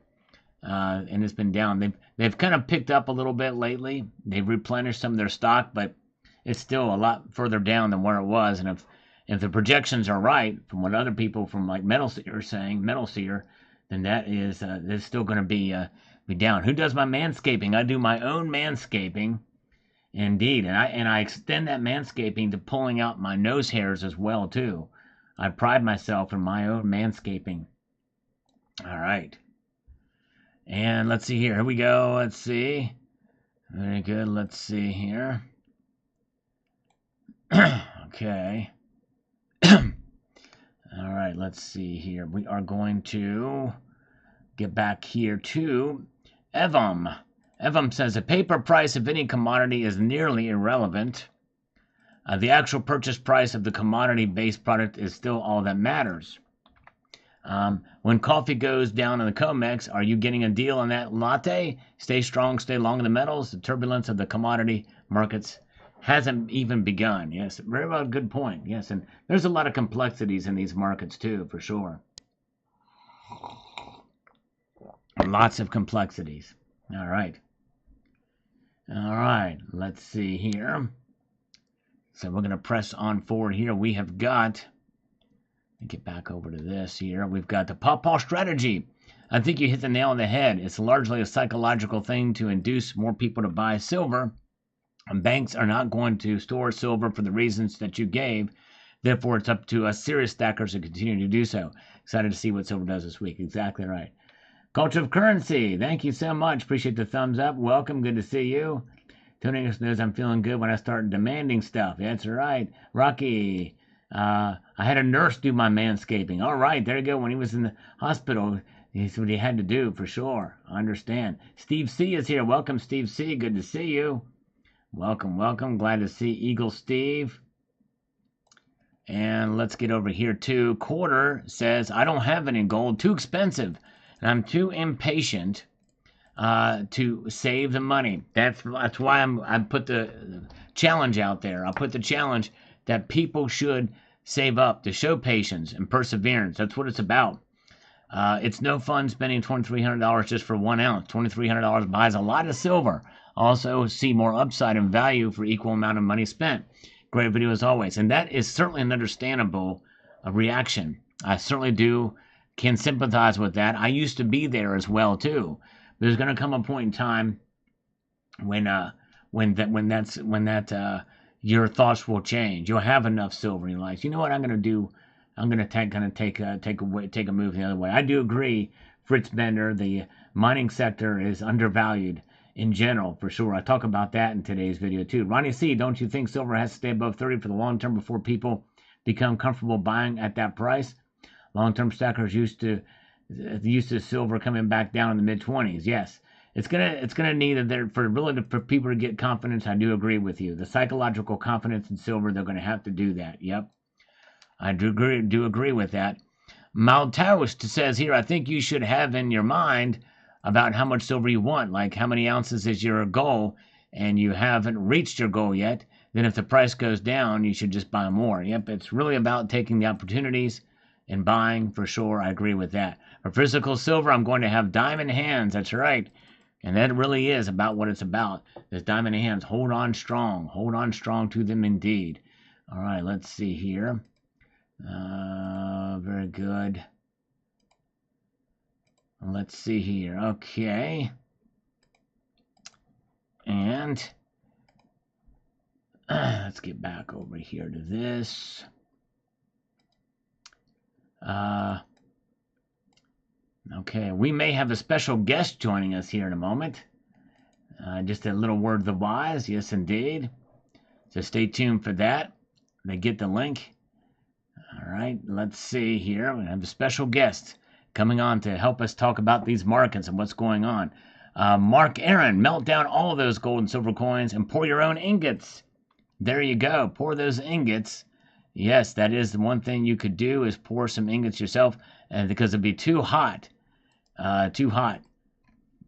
and it's been down. They've kind of picked up a little bit lately. They've replenished some of their stock, but it's still a lot further down than where it was. And if the projections are right, from what other people from like Metal Seer are saying, then that is that's still going to be down. Who does my manscaping? I do my own manscaping, indeed, and I extend that manscaping to pulling out my nose hairs as well too. I pride myself in my own manscaping. All right, and let's see here. Here we go. Let's see. Very good. Let's see here. Okay. All right, let's see here. We are going to get back here to Evam. Evam says the paper price of any commodity is nearly irrelevant. The actual purchase price of the commodity-based product is still all that matters. When coffee goes down in the COMEX, are you getting a deal on that latte? Stay strong, stay long in the metals. The turbulence of the commodity markets hasn't even begun. Yes, very well, good point. Yes, and there's a lot of complexities in these markets too, for sure. Lots of complexities. All right. All right, let's see here. So we're going to press on forward here. We have got, get back over to this here. We've got the pawpaw strategy. I think you hit the nail on the head. It's largely a psychological thing to induce more people to buy silver. And banks are not going to store silver for the reasons that you gave. Therefore, it's up to us serious stackers to continue to do so. Excited to see what silver does this week. Exactly right. Culture of currency. Thank you so much. Appreciate the thumbs up. Welcome. Good to see you. Tony knows I'm feeling good when I start demanding stuff. That's right. Rocky. I had a nurse do my manscaping. All right, there you go. When he was in the hospital, that's what he had to do, for sure. I understand. Steve C is here. Welcome, Steve C. Good to see you. Welcome, welcome. Glad to see Eagle Steve. And let's get over here to Quarter says, I don't have any gold. Too expensive. And I'm too impatient to save the money. That's why I put the challenge out there. I put the challenge that people should save up to show patience and perseverance. That's what it's about. It's no fun spending $2,300 just for 1 ounce. $2,300 buys a lot of silver. Also, see more upside and value for equal amount of money spent. Great video as always. And that is certainly an understandable reaction. I certainly can sympathize with that. I used to be there as well too. There's going to come a point in time when your thoughts will change. You'll have enough silver in your life. You know what I'm going to do? I'm going to take a move the other way. I do agree, Fritz Bender. The mining sector is undervalued in general, for sure. I talk about that in today's video too. Ronnie C, don't you think silver has to stay above 30 for the long term before people become comfortable buying at that price? Long-term stackers used to silver coming back down in the mid-20s. Yes, it's gonna need for people to get confidence. I do agree with you. The psychological confidence in silver, they're gonna have to do that. Yep, I do agree with that. Maltaust says here, I think you should have in your mind about how much silver you want, like how many ounces is your goal, and you haven't reached your goal yet. Then if the price goes down, you should just buy more. Yep, it's really about taking the opportunities and buying, for sure. I agree with that. For physical silver, I'm going to have diamond hands. That's right. And that really is about what it's about. Those diamond hands. Hold on strong. Hold on strong to them indeed. All right, let's see here. Very good. Let's see here. Okay. And let's get back over here to this. Okay, we may have a special guest joining us here in a moment. Just a little word of the wise. Yes, indeed. So stay tuned for that. They get the link. All right, let's see here. We have a special guest coming on to help us talk about these markets and what's going on. Mark Aaron, melt down all those gold and silver coins and pour your own ingots. There you go. Pour those ingots. Yes, that is the one thing you could do, is pour some ingots yourself, and because it'd be too hot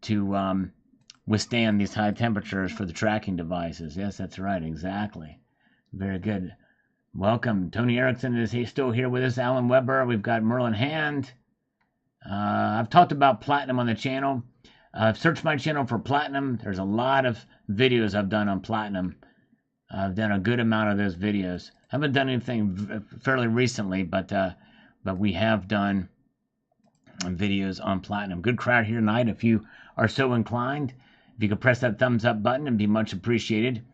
to withstand these high temperatures for the tracking devices. Yes, that's right, exactly. Very good. Welcome. Tony Erickson is still here with us. Alan Weber. We've got Merlin Hand. I've talked about platinum on the channel. I've searched my channel for platinum. There's a lot of videos I've done on platinum. I've done a good amount of those videos. Haven't done anything fairly recently, but we have done videos on platinum. Good crowd here tonight. If you are so inclined, if you could press that thumbs up button, it'd be much appreciated.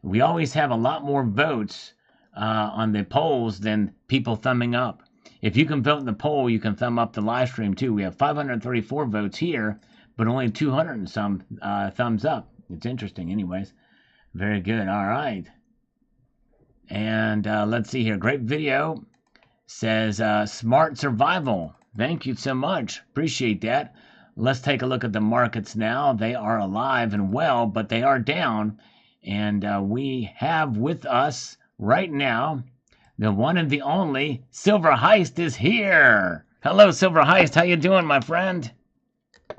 We always have a lot more votes on the polls than people thumbing up. If you can vote in the poll, you can thumb up the live stream too. We have 534 votes here, but only 200 and some thumbs up. It's interesting anyways. Very good. All right. And let's see here. Great video. Says Smart Survival. Thank you so much. Appreciate that. let's take a look at the markets now. They are alive and well, but they are down. And we have with us right now the one and the only Silver Heist is here. Hello, Silver Heist. How you doing, my friend?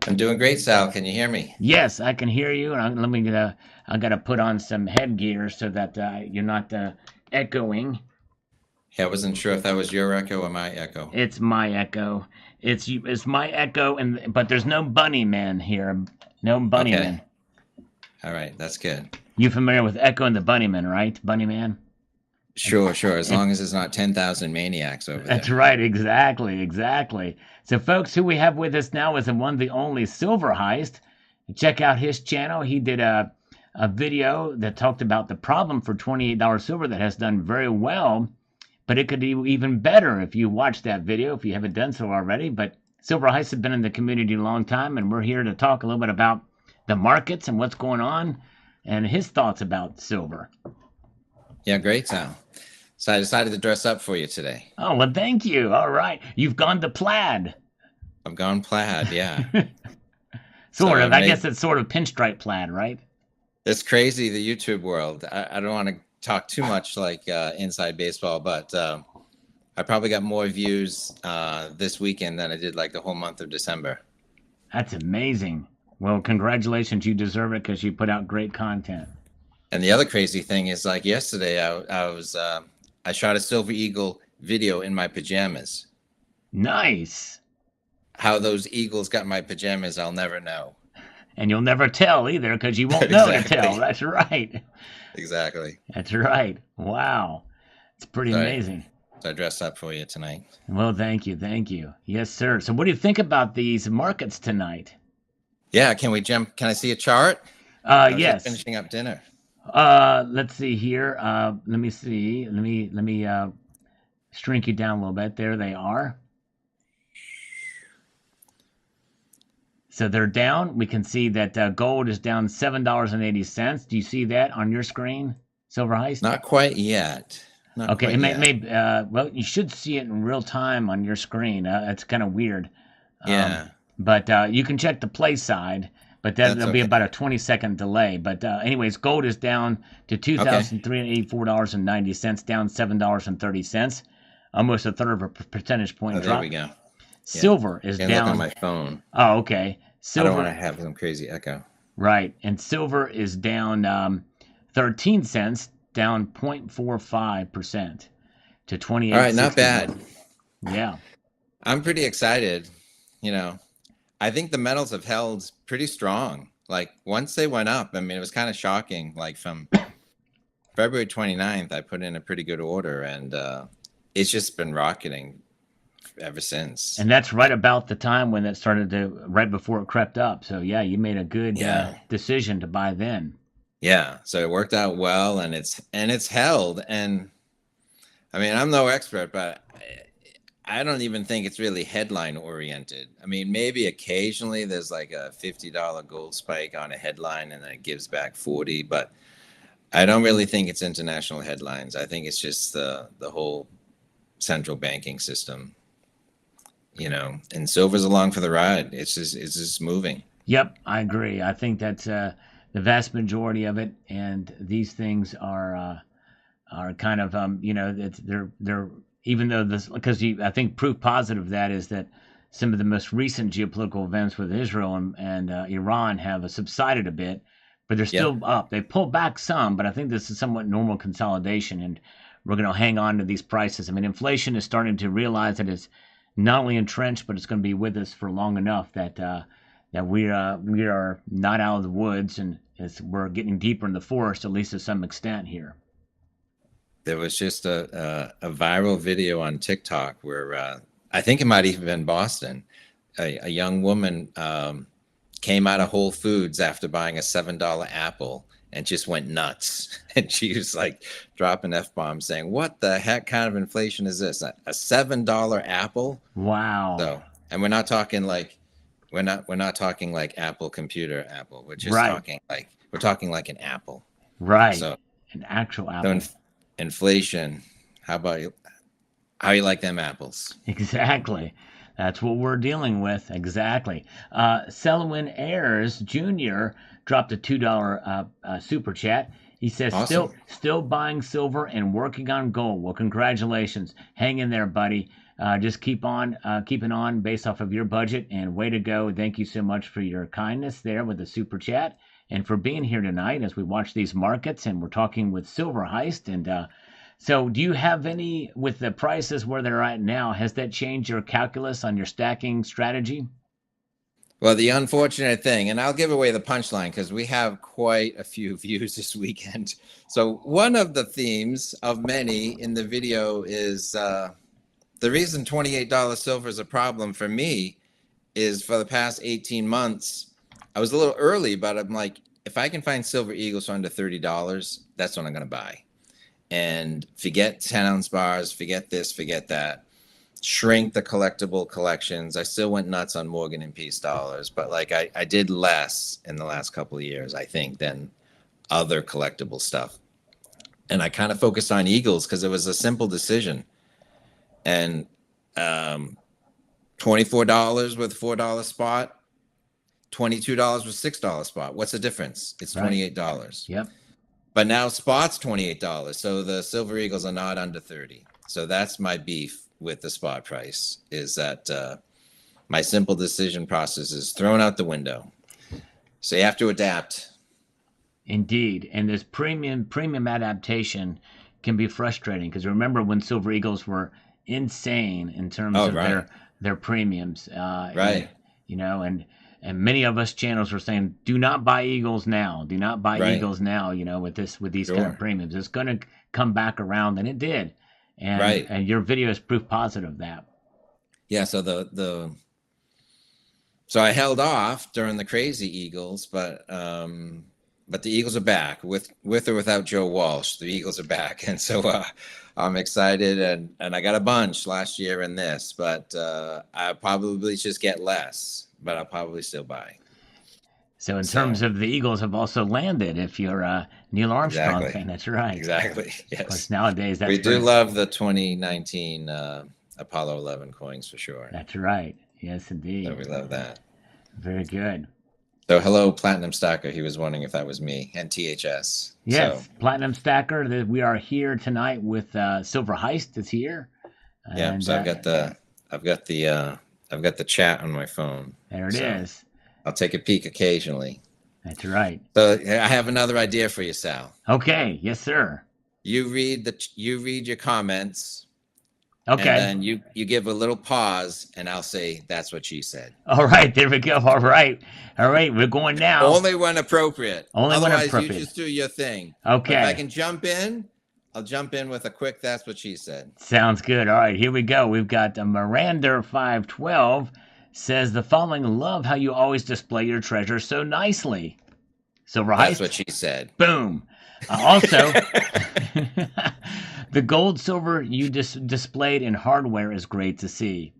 I'm doing great, Sal. Can you hear me? Yes, I can hear you. And let me get I gotta put on some headgear so that you're not echoing. Yeah, I wasn't sure if that was your echo or my echo. It's my echo. It's my echo, but there's no bunny man here. No bunny man. All right, that's good. You familiar with Echo and the Bunnyman, right? Bunnyman? Sure. As long as it's not 10,000 maniacs over there. That's right. Exactly. So, folks, who we have with us now is the one, the only Silver Heist. Check out his channel. He did a video that talked about the problem for $28 silver that has done very well, but it could do even better if you watch that video, if you haven't done so already. But Silver Heist has been in the community a long time, and we're here to talk a little bit about the markets and what's going on and his thoughts about silver. Yeah, great, Sal. So I decided to dress up for you today. Oh, well, thank you. All right. You've gone to plaid. I've gone plaid, yeah. Sort of. I guess it's sort of pinstripe plaid, right? It's crazy, the YouTube world. I don't want to talk too much like inside baseball, but I probably got more views this weekend than I did like the whole month of December. That's amazing. Well, congratulations. You deserve it because you put out great content. And the other crazy thing is, like yesterday, I shot a Silver Eagle video in my pajamas. Nice. How those eagles got my pajamas, I'll never know. And you'll never tell either because you won't know to tell. That's right. Exactly. That's right. Wow. It's pretty amazing. So I dressed up for you tonight. Well, thank you. Yes, sir. So what do you think about these markets tonight? Yeah, can we jump? Can I see a chart? Yes. Finishing up dinner. Let's see here. Let me see. Let me shrink you down a little bit. There they are. So they're down. We can see that gold is down $7.80. Do you see that on your screen, Silver Heist? Not quite yet. Okay, well, you should see it in real time on your screen. It's kind of weird. Yeah. But you can check the play side, but that'll be about a 20-second delay. But anyways, gold is down to $2,384.90, down $7.30, almost a third of a percentage point drop. There we go. Silver is down. Look on my phone. Oh, okay. Silver, I don't want to have some crazy echo. Right, and silver is down 13 cents, down 0.45% to 28. All right, not bad. Yeah. I'm pretty excited. I think the metals have held pretty strong. Like once they went up, I mean, it was kind of shocking. Like from February 29th, I put in a pretty good order and it's just been rocketing ever since. And that's right about the time when it started right before it crept up. So yeah, you made a good decision to buy then. Yeah. So it worked out well and it's held. And I mean, I'm no expert, but I don't even think it's really headline oriented. I mean, maybe occasionally there's like a $50 gold spike on a headline and then it gives back 40, but I don't really think it's international headlines. I think it's just the whole central banking system, and silver's along for the ride. It's just moving. Yep, I agree. I think that's the vast majority of it. And these things are kind of, they're even though this, because I think proof positive of that is that some of the most recent geopolitical events with Israel and Iran have subsided a bit, but they're still up. They pulled back some, but I think this is somewhat normal consolidation, and we're going to hang on to these prices. I mean, inflation is starting to realize that it's not only entrenched, but it's going to be with us for long enough that we are not out of the woods, and we're getting deeper in the forest, at least to some extent here. There was just a viral video on TikTok where I think it might even been Boston. A young woman came out of Whole Foods after buying a $7 apple and just went nuts. And she was like dropping F-bombs saying, what the heck kind of inflation is this? A $7 apple? Wow. So, and we're not talking like Apple computer Apple. We're just talking like an apple. Right. So an actual apple. So inflation. How about you? How you like them apples? Exactly. That's what we're dealing with. Exactly. Selwyn Ayers Jr. dropped a $2 super chat. He says, Awesome. still buying silver and working on gold. Well, congratulations. Hang in there, buddy. Just keep on keeping on based off of your budget, and way to go. Thank you so much for your kindness there with the super chat and for being here tonight as we watch these markets, and we're talking with Silver Heist. And so do you have any, with the prices where they're at now, has that changed your calculus on your stacking strategy? Well, the unfortunate thing, and I'll give away the punchline because we have quite a few views this weekend. So one of the themes of many in the video is the reason $28 silver is a problem for me is for the past 18 months, I was a little early, but I'm like, if I can find silver eagles for under $30, that's what I'm going to buy. And forget 10-ounce bars, forget this, forget that. Shrink the collectible collections. I still went nuts on Morgan and Peace dollars, but like I did less in the last couple of years, I think, than other collectible stuff. And I kind of focused on eagles because it was a simple decision. And $24 with $4 spot, $22 with $6 spot. What's the difference? It's $28. Yep. But now spot's $28. So the silver eagles are not under 30. So that's my beef with the spot price, is that my simple decision process is thrown out the window. So you have to adapt. Indeed. And this premium adaptation can be frustrating, because remember when silver eagles were insane in terms of their premiums. Right. And many of us channels were saying, do not buy eagles now. Do not buy eagles now, with these kind of premiums. It's going to come back around, and it did. And your video is proof positive of that. Yeah, so so I held off during the crazy eagles, but the eagles are back with or without Joe Walsh. The eagles are back, and so I'm excited, and I got a bunch last year in this, but I probably just get less, but I'll probably still buy. So in terms of the Eagles have also landed, if you're a Neil Armstrong fan, that's right. Exactly. Yes. Of course, nowadays we do love the 2019 Apollo 11 coins for sure. That's right. Yes, indeed. So we love that. Very good. So hello, Platinum Stacker. He was wondering if that was me, and THS. Yes, so. Platinum Stacker. We are here tonight with Silver Heist is here. Yeah. So I've got the chat on my phone. There it is. I'll take a peek occasionally. That's right. So I have another idea for you, Sal. Okay. Yes, sir. You read your comments. Okay. And then you give a little pause, and I'll say, that's what she said. All right. There we go. All right. We're going now. Only when appropriate. Otherwise, you just do your thing. Okay. But if I can jump in, I'll jump in with a quick, that's what she said. Sounds good. All right. Here we go. We've got Miranda 512. Says the following: love how you always display your treasure so nicely. Silver Heist. That's what she said. Boom. Also, the gold silver you displayed in hardware is great to see.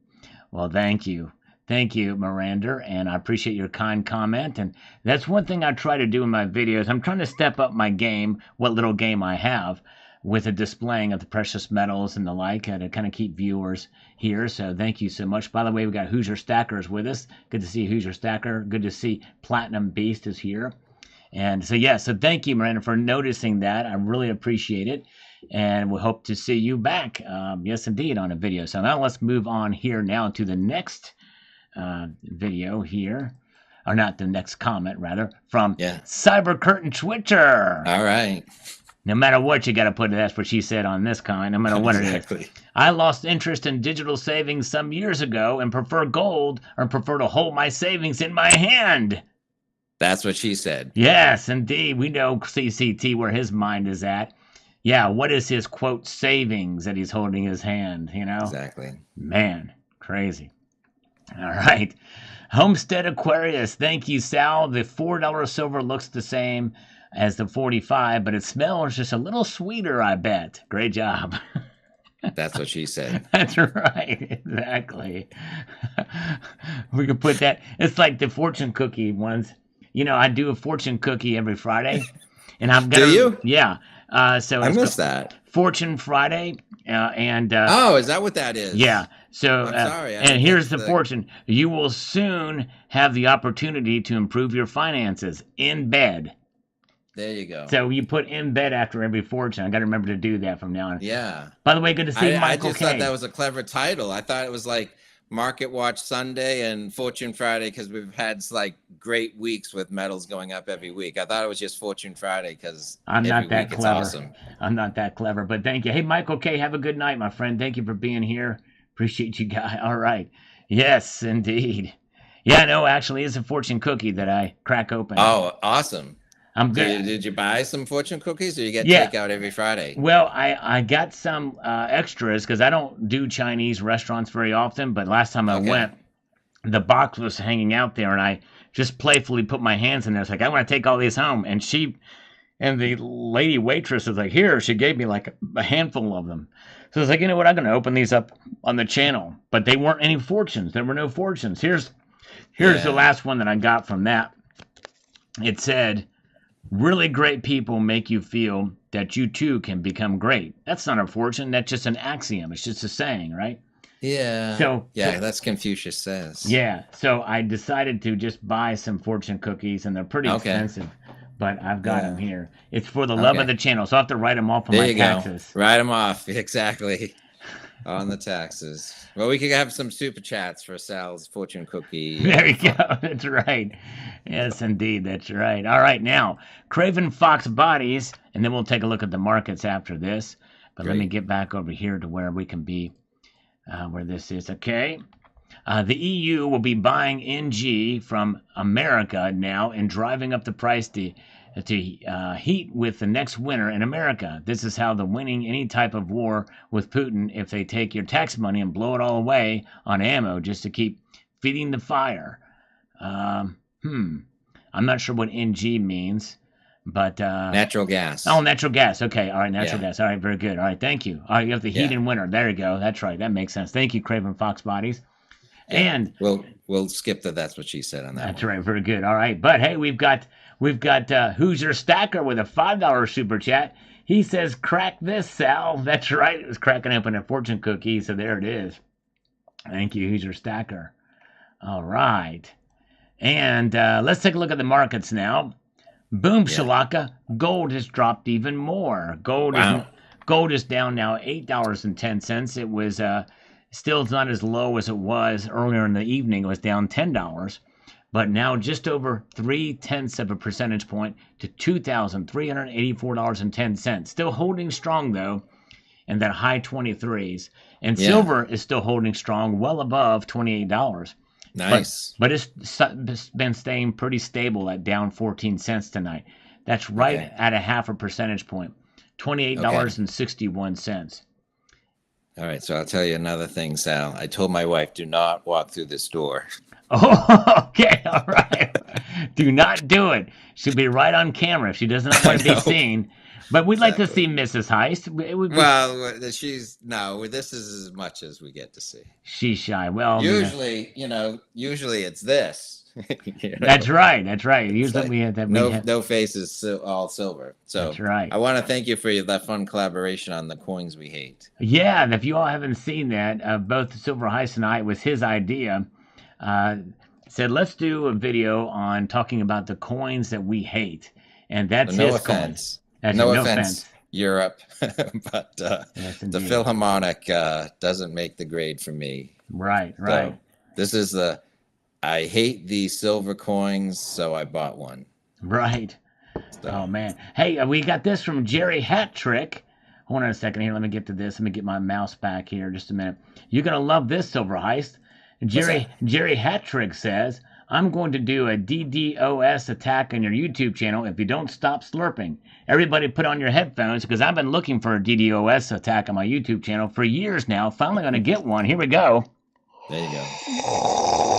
Well, thank you. Thank you, Miranda, and I appreciate your kind comment. And that's one thing I try to do in my videos. I'm trying to step up my game, what little game I have, with the displaying of the precious metals and the like, to kind of keep viewers here. So thank you so much. By the way, we got Hoosier Stackers with us. Good to see Hoosier Stacker. Good to see Platinum Beast is here. And so, so thank you, Miranda, for noticing that. I really appreciate it. And we hope to see you back, yes, indeed, on a video. So now let's move on here now to the next video here. Or not the next comment, rather, from Cyber Curtain Twitcher. All right. No matter what, you got to put that's what she said on this kind, no matter what it is. I lost interest in digital savings some years ago and prefer gold, or prefer to hold my savings in my hand. That's what she said. Yes, indeed. We know CCT where his mind is at. Yeah, what is his, quote, savings that he's holding in his hand, Exactly. Man, crazy. All right. Homestead Aquarius. Thank you, Sal. The $4 silver looks the same as the 45, but it smells just a little sweeter, I bet. Great job. That's what she said. That's right. Exactly. We could put that. It's like the fortune cookie ones. I do a fortune cookie every Friday. And I'm gonna, do you? Yeah. So I missed that. Fortune Friday. Oh, is that what that Yeah. is? So, I'm sorry, I and didn't here's catch the the. fortune. You will soon have the opportunity to improve your finances in bed. There you go. So you put in bed after every fortune. I got to remember to do that from now on. Yeah. By the way, good to see I Michael just thought that K. was a clever title. I thought it was like Market Watch Sunday and Fortune Friday because we've had like great weeks with metals going up every week. I thought it was just Fortune Friday because I'm every not that week it's clever. awesome. I'm not that clever, but thank you. Hey, Michael K, have a good night, my friend. Thank you for being here. Appreciate you guys. All right. Yes, indeed. Yeah, no, actually, it's a fortune cookie that I crack open. Oh, awesome. I'm So good. did you buy some fortune cookies or you get Yeah. takeout every Friday? Well, I got some extras because I don't do Chinese restaurants very often. But last time I Okay. went, the box was hanging out there, and I just playfully put my hands in there. It's like I want to take all these home, and the lady waitress was like, "Here," she gave me like a handful of them. So I was like, you know what? I'm going to open these up on the channel, but they weren't any fortunes. There were no fortunes. Here's the Yeah. last one that I got from that. It said, really great people make you feel that you too can become great. That's not a fortune. That's just an axiom. It's just a saying, right? Yeah. So, Yeah, that's Confucius says. yeah. So I decided to just buy some fortune cookies, and they're pretty Okay. expensive, but I've got them Yeah. here. It's for the love of Okay. the channel, so I have to write them off on There my you taxes. go. Write them off. Exactly. On the taxes. Well, we could have some super chats for Sal's fortune cookie. There you go. That's right. Yes, indeed. That's right. All right, now, Craven Fox Bodies, and then we'll take a look at the markets after this. But let me Great. get back over here to where we can be, where this is. Okay. The EU will be buying NG from America now and driving up the price to heat with the next winter in America. This is how the winning any type of war with Putin if they take your tax money and blow it all away on ammo just to keep feeding the fire. Um, I'm not sure what NG means, but Natural gas. oh, natural gas. Okay, all right, natural Yeah. gas. All right, very good. All right, thank you. All right, you have the heat Yeah. in winter. There you go. That's right. That makes sense. Thank you, Craven Fox Bodies. Yeah. And we'll skip that's what she said on that that's one. right, very good. All right, but hey, we've got Hoosier Stacker with a $5 super chat. He says, "Crack this, Sal." That's right. It was cracking open a fortune cookie, so there it is. Thank you, Hoosier Stacker. All right, and let's take a look at the markets now. Boom, Yeah. shalaka. Gold has dropped even more. Wow. Gold is down now $8.10. It was still not as low as it was earlier in the evening. It was down $10, but now just over 0.3 of a percentage point to $2,384.10. Still holding strong though, in that high 23s. And Yeah. silver is still holding strong, well above $28. Nice. But it's been staying pretty stable at down 14 cents tonight. That's right Okay. at a half a percentage point, $28.61. All right. So I'll tell you another thing, Sal. I told my wife, do not walk through this door. Oh, okay, all right. Do not do it. She'll be right on camera if she does not want to be know. seen. But we'd like to see Exactly. Mrs. Heist. It would be, Well, this is as much as we get to see. she's shy. Well, I mean, Usually it's this. You know? that's right. That's right. It's Usually like we have that. no faces, all silver. So That's right. I want to thank you for that fun collaboration on the coins we hate. Yeah, and if you all haven't seen that, both Silver Heist and I, it was his idea. Said, let's do a video on talking about the coins that we hate. And that's No his offense. coin. No offense, Europe, but Yes, the indeed. Philharmonic doesn't make the grade for me. Right. So this is I hate these silver coins, so I bought one. Right. So, Oh, man. Hey, we got this from Jerry Hattrick. Hold on a second here. Let me get to this. Let me get my mouse back here just a minute. You're going to love this, Silver Heist. Jerry Hattrick says, I'm going to do a DDoS attack on your YouTube channel if you don't stop slurping. Everybody put on your headphones because I've been looking for a DDoS attack on my YouTube channel for years now. Finally going to get one. Here we go. there you go.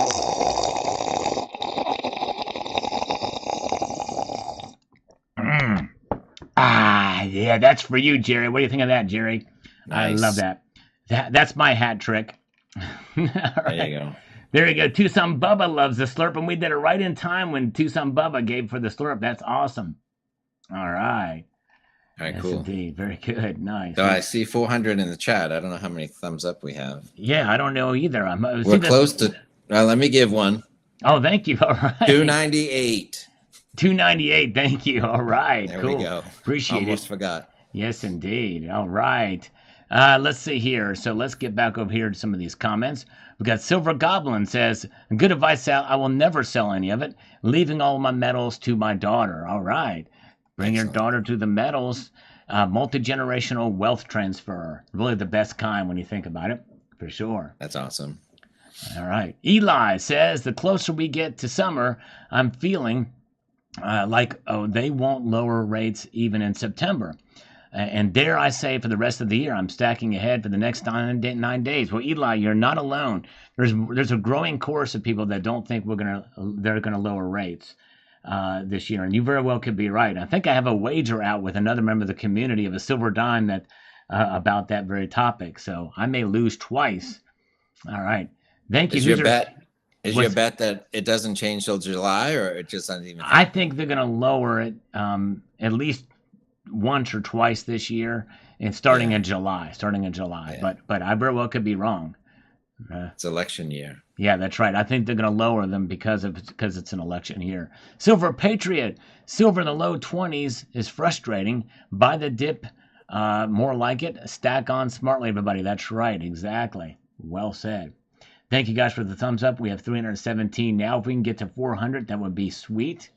Yeah, that's for you, Jerry. What do you think of that, Jerry? I Nice. love that. That's my hat trick. All right. There you go. There you go. Tucson Bubba loves the slurp, and we did it right in time when Tucson Bubba gave for the slurp. That's awesome. All right. All right, Yes, cool. indeed. Very good. Nice. So I see 400 in the chat. I don't know how many thumbs up we have. Yeah, I don't know either. We're See this. close to. Let me give one. Oh, thank you. All right. 298. 298. Thank you. All right. There we Cool. go. Appreciate it. Almost forgot. Yes, indeed. All right. Let's see here. So let's get back over here to some of these comments. We got Silver Goblin says, good advice, Sal. I will never sell any of it, leaving all my metals to my daughter. All right. Bring your Excellent. daughter to the metals. Multi-generational wealth transfer. Really the best kind when you think about it, for sure. That's awesome. All right. Eli says, the closer we get to summer, I'm feeling like, they won't lower rates even in September. And dare I say, for the rest of the year, I'm stacking ahead for the next 9 days. Well, Eli, you're not alone. There's a growing chorus of people that don't think they're gonna lower rates this year, and you very well could be right. I think I have a wager out with another member of the community of a silver dime that about that very topic. So I may lose twice. All right. Thank you. Is your bet that it doesn't change till July, or it just doesn't even happen? I think they're going to lower it at least once or twice this year, and starting in July. Yeah. But I very well could be wrong. It's election year. Yeah, that's right. I think they're going to lower them because it's an election year. Silver Patriot, silver in the low 20s is frustrating. Buy the dip, more like it. Stack on smartly, everybody. That's right, exactly. Well said. Thank you guys for the thumbs up. We have 317 now. If we can get to 400, that would be sweet.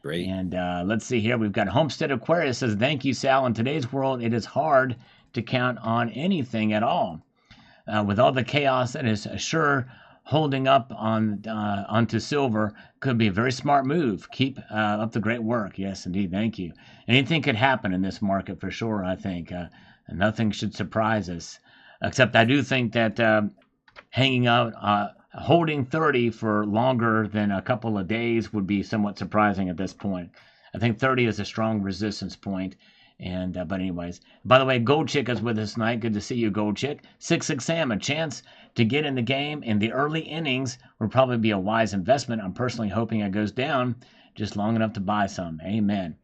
Great. And let's see here. We've got Homestead Aquarius says, thank you, Sal. In today's world, it is hard to count on anything at all. With all the chaos that is sure holding up onto silver, could be a very smart move. Keep up the great work. Yes, indeed. Thank you. Anything could happen in this market for sure, I think. Nothing should surprise us. Except I do think that hanging out, holding 30 for longer than a couple of days would be somewhat surprising at this point. I think 30 is a strong resistance point. And but anyways, by the way, Gold Chick is with us tonight. Good to see you, Gold Chick. 6-6 Sam, a chance to get in the game in the early innings would probably be a wise investment. I'm personally hoping it goes down just long enough to buy some. Amen.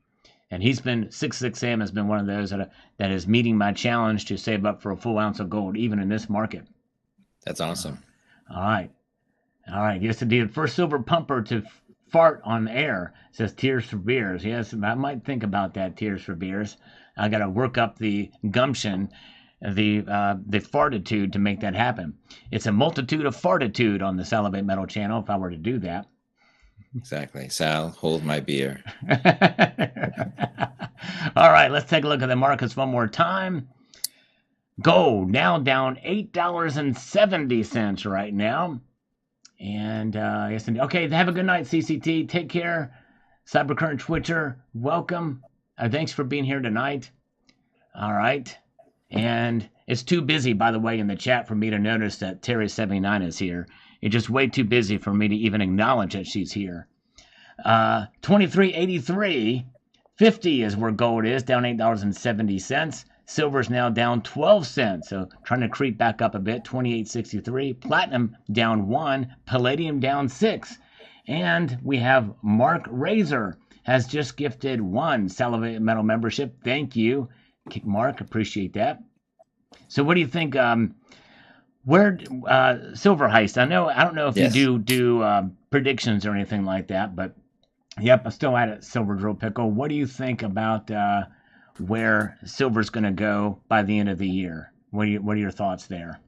And 6-6 Sam has been one of those that is meeting my challenge to save up for a full ounce of gold, even in this market. That's awesome. All right. Yes, indeed. First silver pumper to fart on air, says Tears for Beers. Yes, I might think about that, Tears for Beers. I got to work up the gumption, the fartitude to make that happen. It's a multitude of fartitude on the Salivate Metal channel if I were to do that. Exactly. Sal, hold my beer. All right, let's take a look at the markets one more time. Gold now down $8.70 right now. And yes, okay, have a good night, CCT. Take care. Cybercurrent Twitcher, welcome. Thanks for being here tonight. All right. And it's too busy, by the way, in the chat for me to notice that Terry79 is here. It's just way too busy for me to even acknowledge that she's here. 23.83, 50 is where gold is, down $8.70. Silver's now down 12 cents, so trying to creep back up a bit, 28.63. Platinum down 1, palladium down 6. And we have Mark Razor has just gifted 1 Salivate Metal membership. Thank you, Mark. Appreciate that. So what do you think? Where Silver Heist? I don't know if you do predictions or anything like that, but yep, I'm still at it. Silver Drill Pickle. What do you think about where silver's going to go by the end of the year? What are your thoughts there?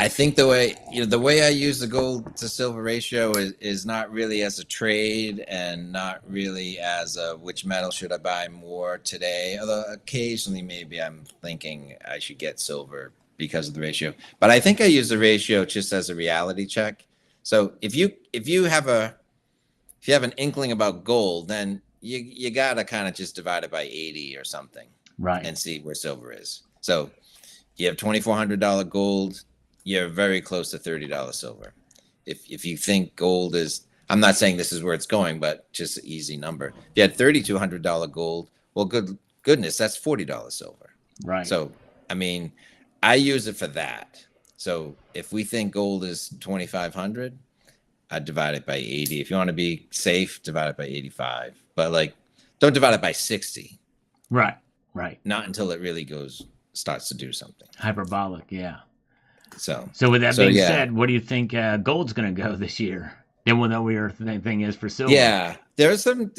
I think the way I use the gold to silver ratio is not really as a trade and not really as a which metal should I buy more today. Although occasionally maybe I'm thinking I should get silver because of the ratio. But I think I use the ratio just as a reality check. So if you have an inkling about gold, then you gotta kind of just divide it by 80 or something, right, and see where silver is. So you have $2,400 gold. You're very close to $30 silver. If you think gold is, I'm not saying this is where it's going, but just an easy number. If you had $3,200 gold, well, goodness, that's $40 silver. Right. So, I mean, I use it for that. So if we think gold is 2,500, I'd divide it by 80. If you want to be safe, divide it by 85. But like Don't divide it by 60. Right. Right. Not until it really starts to do something. Hyperbolic. Yeah. So with that being yeah. said, what do you think gold's going to go this year? Then we'll know where your thing is for silver. Yeah, there's some.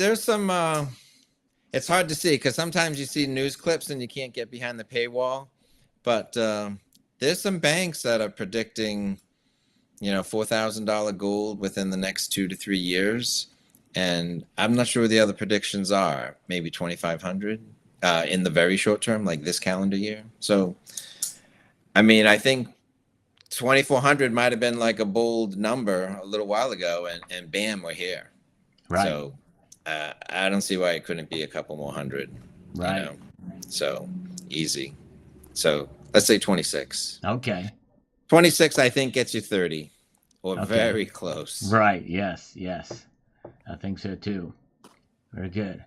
It's hard to see because sometimes you see news clips and you can't get behind the paywall. But there's some banks that are predicting, $4,000 gold within the next 2 to 3 years, and I'm not sure what the other predictions are. Maybe 2,500 in the very short term, like this calendar year. So, I mean, I think 2,400 might have been like a bold number a little while ago, and bam, we're here. Right. So I don't see why it couldn't be a couple more hundred. Right. So easy. So let's say 26. Okay. 26, I think, gets you 30, or very close. Right. Yes. I think so too. Very good.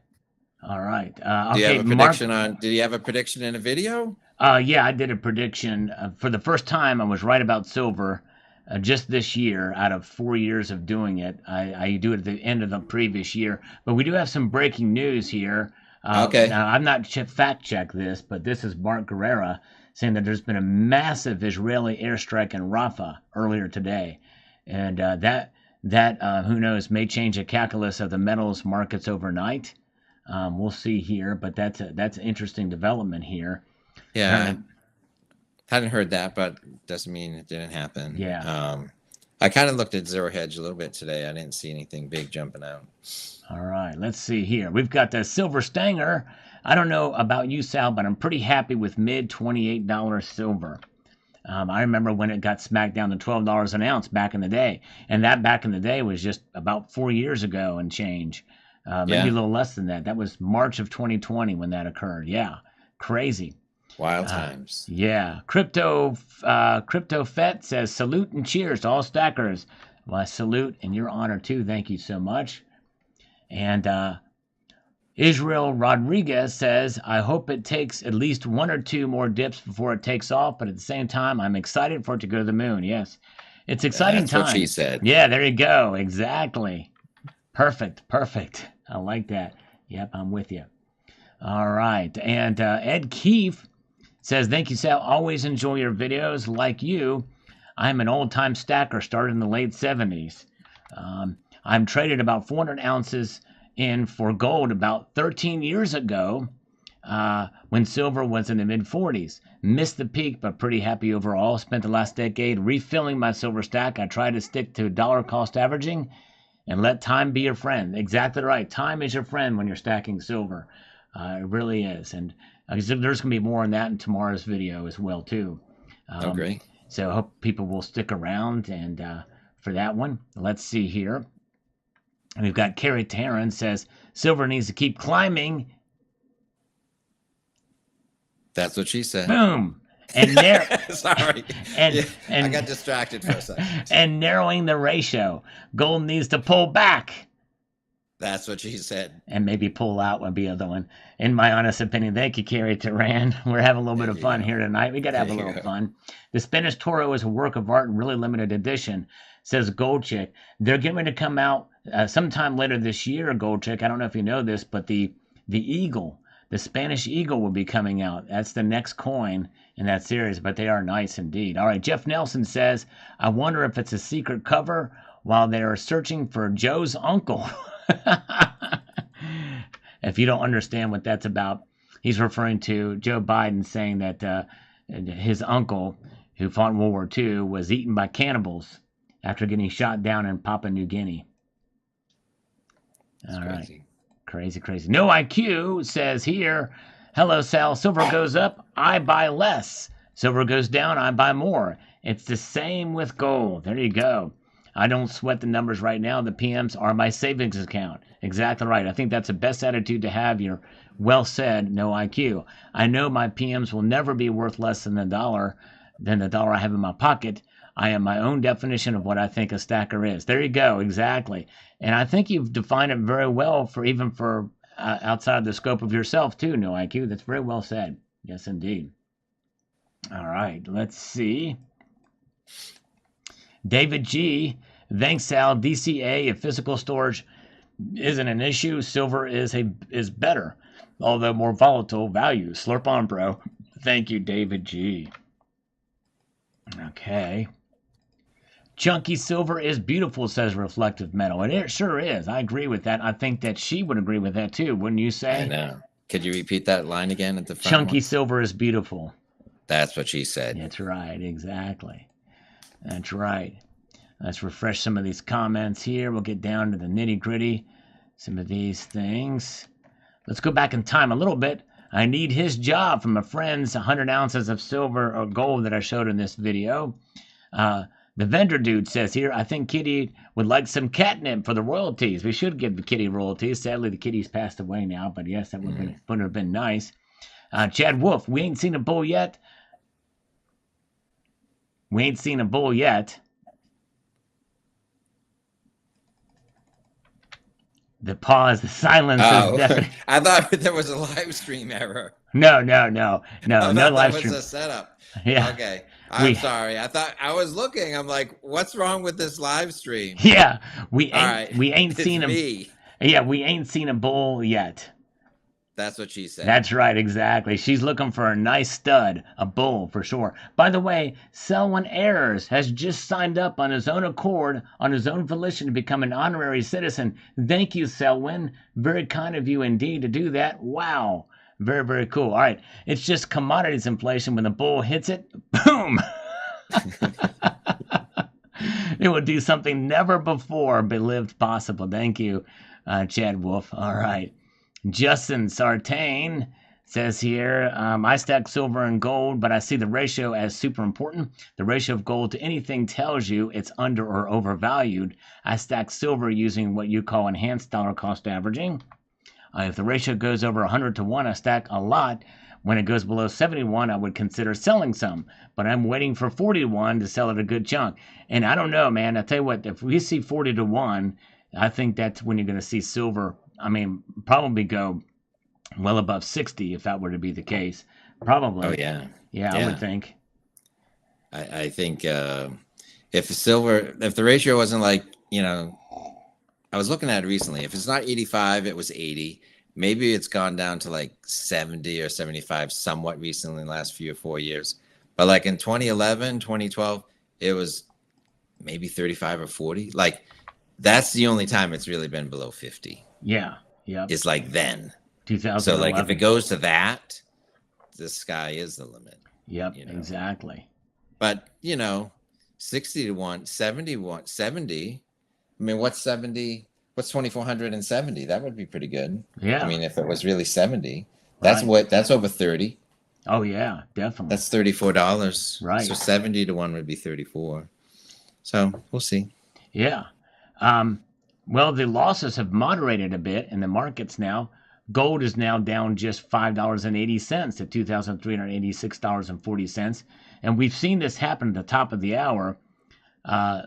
All right. Do you have a prediction did you have a prediction in a video? Yeah, I did a prediction. For the first time, I was right about silver just this year out of 4 years of doing it. I do it at the end of the previous year. But we do have some breaking news here. Okay. Now, I'm not fact-check this, but this is Mark Guerrera saying that there's been a massive Israeli airstrike in Rafah earlier today. And that who knows, may change the calculus of the metals markets overnight. We'll see here, but that's an interesting development here. Yeah, hadn't heard that, but doesn't mean it didn't happen. Yeah. I kind of looked at Zero Hedge a little bit today. I didn't see anything big jumping out. All right, let's see here. We've got the silver stanger. I don't know about you, Sal, but I'm pretty happy with mid $28 silver. I remember when it got smacked down to $12 an ounce back in the day, and that back in the day was just about 4 years ago and change. Maybe a little less than that. That was March of 2020 when that occurred. Yeah, crazy. Wild times. Yeah. Crypto Fet says, salute and cheers to all stackers. Well, I salute in your honor too. Thank you so much. And Israel Rodriguez says, I hope it takes at least 1 or 2 more dips before it takes off, but at the same time, I'm excited for it to go to the moon. Yes. It's exciting time. That's what she said. Yeah, there you go. Exactly. Perfect. I like that. Yep, I'm with you. All right. And Ed Keefe says, thank you, Sal. Always enjoy your videos. Like you, I'm an old-time stacker, started in the late 70s. I'm traded about 400 ounces in for gold about 13 years ago when silver was in the mid-40s. Missed the peak, but pretty happy overall. Spent the last decade refilling my silver stack. I try to stick to dollar cost averaging and let time be your friend. Exactly right. Time is your friend when you're stacking silver. It really is. And there's going to be more on that in tomorrow's video as well, too. Great. So I hope people will stick around and for that one. Let's see here. We've got Carrie Taryn says, silver needs to keep climbing. That's what she said. Boom. And sorry. And I got distracted for a second. And narrowing the ratio. Gold needs to pull back. That's what she said. And maybe pull out would be the other one. In my honest opinion, thank you, Carrie Taran. We're having a little bit of fun here tonight. We got to have a little fun. The Spanish Toro is a work of art and really limited edition, says Gold Chick. They're getting ready to come out sometime later this year, Gold Chick. I don't know if you know this, but the eagle, the Spanish eagle will be coming out. That's the next coin in that series, but they are nice indeed. All right, Jeff Nelson says, I wonder if it's a secret cover while they are searching for Joe's uncle. If you don't understand what that's about, he's referring to Joe Biden saying that his uncle, who fought in World War II, was eaten by cannibals after getting shot down in Papua New Guinea. All right. Crazy. No IQ says here, hello, Sal. Silver goes up, I buy less. Silver goes down, I buy more. It's the same with gold. There you go. I don't sweat the numbers right now. The PMs are my savings account. Exactly right. I think that's the best attitude to have. You're well said, no IQ. I know my PMs will never be worth less than the dollar I have in my pocket. I am my own definition of what I think a stacker is. There you go. Exactly. And I think you've defined it very well for outside of the scope of yourself too, no IQ. That's very well said. Yes, indeed. All right. Let's see. David G. Thanks, Sal. DCA, a physical storage isn't an issue. Silver is better, although more volatile value. Slurp on, bro. Thank you, David G. Okay. Chunky silver is beautiful, says Reflective Metal. And it sure is. I agree with that. I think that she would agree with that too, wouldn't you say? I know. Could you repeat that line again at the front? Chunky silver is beautiful. That's what she said. That's right. Exactly. That's right. Let's refresh some of these comments here. We'll get down to the nitty gritty. Some of these things. Let's go back in time a little bit. I need his job from a friend's 100 ounces of silver or gold that I showed in this video. The vendor dude says here, I think Kitty would like some catnip for the royalties. We should give the Kitty royalties. Sadly, the Kitty's passed away now, but yes, that would have been nice. Chad Wolf, we ain't seen a bull yet. We ain't seen a bull yet. The pause, the silence is definitely... I thought there was a live stream error. No live stream. That was a setup. Yeah. Okay. I'm sorry. I thought I was looking. I'm like, what's wrong with this live stream? Yeah. We ain't seen him. Me. Yeah, we ain't seen a bull yet. That's what she said. That's right, exactly. She's looking for a nice stud, a bull for sure. By the way, Selwyn Ayers has just signed up on his own accord, on his own volition, to become an honorary citizen. Thank you, Selwyn. Very kind of you indeed to do that. Wow. Very, very cool. All right. It's just commodities inflation. When the bull hits it, boom. It will do something never before believed possible. Thank you, Chad Wolf. All right. Justin Sartain says here, I stack silver and gold, but I see the ratio as super important. The ratio of gold to anything tells you it's under or overvalued. I stack silver using what you call enhanced dollar cost averaging. If the ratio goes over 100 to 1, I stack a lot. When it goes below 71, I would consider selling some. But I'm waiting for 40 to 1 to sell it a good chunk. And I don't know, man. I tell you what, if we see 40 to 1, I think that's when you're going to see silver, probably go well above 60 if that were to be the case. Probably. Oh, yeah. Yeah, I would think. I think if the ratio wasn't like, I was looking at it recently. If it's not 85, it was 80. Maybe it's gone down to like 70 or 75 somewhat recently in the last 3 or 4 years. But like in 2011, 2012, it was maybe 35 or 40. Like that's the only time it's really been below 50. Yeah. Yeah. It's like then. 2011. So like if it goes to that, the sky is the limit. Yep, exactly. But 60 to 1, 70. What's 70? What's 2,470? That would be pretty good. Yeah. If it was really 70, that's over 30. Oh yeah, definitely. That's $34. Right. So 70 to 1 would be 34. So we'll see. Yeah. Well, the losses have moderated a bit in the markets now. Gold is now down just $5.80 to $2,386.40. And we've seen this happen at the top of the hour.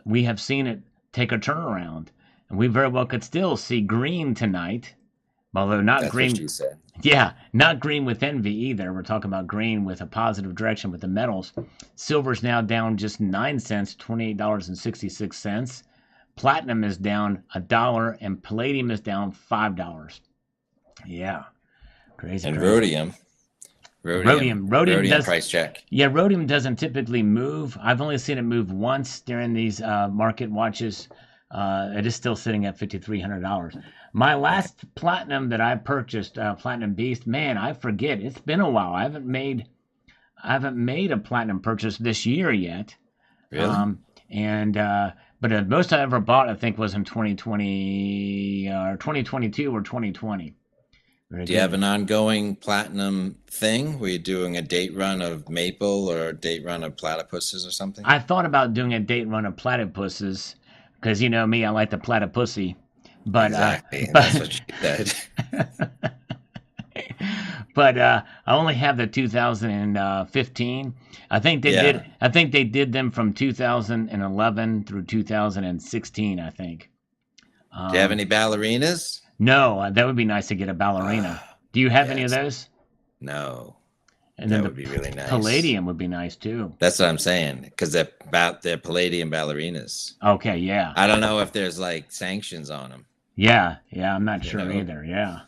We have seen it take a turnaround. And we very well could still see green tonight. Although not That's green. What she said. Yeah, not green with envy either. We're talking about green with a positive direction with the metals. Silver's now down just 9 cents, $28.66. Platinum is down $1, and palladium is down $5. Yeah, crazy. And crazy. Rhodium does, price check. Yeah, rhodium doesn't typically move. I've only seen it move once during these market watches. It is still sitting at $5,300. My last platinum that I purchased, Platinum Beast, man, I forget. It's been a while. I haven't made a platinum purchase this year yet. Really? But the most I ever bought, I think, was in 2020 or 2022 or 2020. Do you have an ongoing platinum thing? Were you doing a date run of maple or a date run of platypuses or something? I thought about doing a date run of platypuses because you know me, I like the platypussy. But exactly, that's what she said. But I only have the 2015. I think they did. I think they did them from 2011 through 2016. I think. Do you have any ballerinas? No, that would be nice to get a ballerina. Do you have any of those? No. And then that would be really nice. Palladium would be nice too. That's what I'm saying, because they're palladium ballerinas. Okay, yeah. I don't know if there's like sanctions on them. Yeah, yeah, I'm not You sure know? either. Yeah,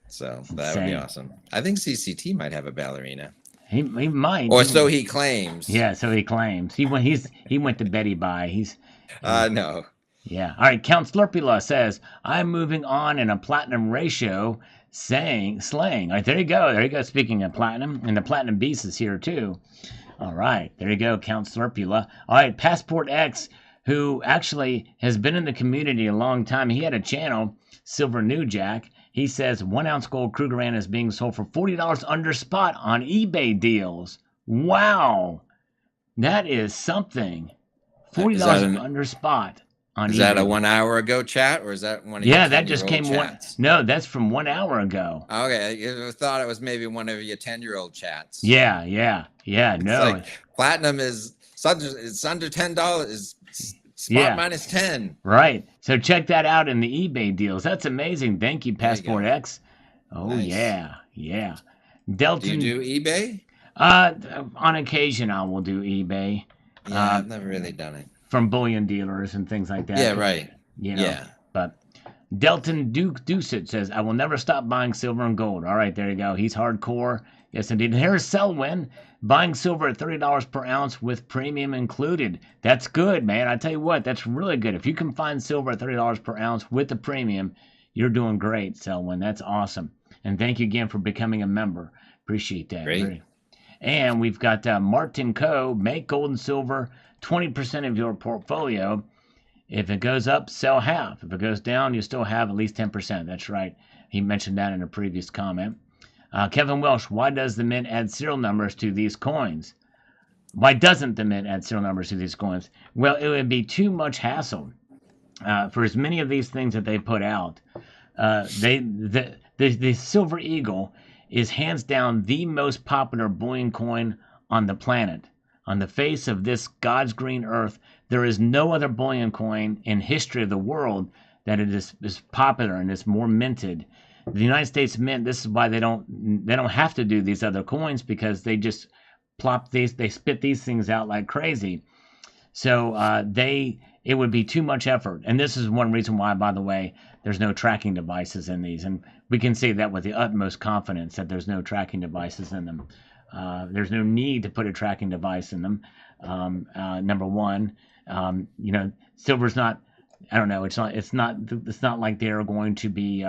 So it's that would be insane. awesome. I think CCT might have a ballerina, He might. or so he claims. Yeah, so he claims. He went to Betty Bye. He's No. Yeah. All right. Count Slurpula says, I'm moving on in a platinum ratio, slaying. All right. There you go. There you go. Speaking of platinum, and the platinum beast is here too. All right. There you go. Count Slurpula. All right. Passport X, who actually has been in the community a long time. He had a channel, Silver New Jack. He says 1 ounce gold Krugerrand is being sold for $40 under spot on eBay deals. Wow. That is something. Is $40 that an under spot on is that a eBay. 1 hour ago chat, or is that one of your Yeah, that 10-year just old came one. chats? No, that's from 1 hour ago. Okay, I thought it was maybe one of your 10-year-old chats. Yeah, yeah, yeah. It's No, like platinum is it's under $10. Spot yeah, minus 10. right. So check that out in the eBay deals. That's amazing. Thank you, There you Passport go. X. Oh Nice. yeah, yeah. Do you Delton. do eBay? On occasion I will do eBay. Yeah, I've never really done it. From bullion dealers and things like that. Yeah, right. You know. Yeah. But Delton Deucet says, I will never stop buying silver and gold. All right, there you go. He's hardcore. Yes, indeed. And here's Selwyn buying silver at $30 per ounce with premium included. That's good, man. I tell you what, that's really good. If you can find silver at $30 per ounce with the premium, you're doing great, Selwyn. That's awesome. And thank you again for becoming a member. Appreciate that. Great. And we've got Martin Co. Make gold and silver 20% of your portfolio. If it goes up, sell half. If it goes down, you still have at least 10%. That's right. He mentioned that in a previous comment. Kevin Welsh, why does the Mint add serial numbers to these coins? Why doesn't the Mint add serial numbers to these coins? Well, it would be too much hassle. For as many of these things that they put out, the Silver Eagle is hands down the most popular bullion coin on the planet. On the face of this God's green earth, there is no other bullion coin in history of the world that it is popular and is more minted. The United States Mint, this is why they don't have to do these other coins, because they just they spit these things out like crazy. So it would be too much effort. And this is one reason why, by the way, there's no tracking devices in these. And we can say that with the utmost confidence that there's no tracking devices in them. There's no need to put a tracking device in them. Number one, silver's not. I don't know. It's not like they're going to be,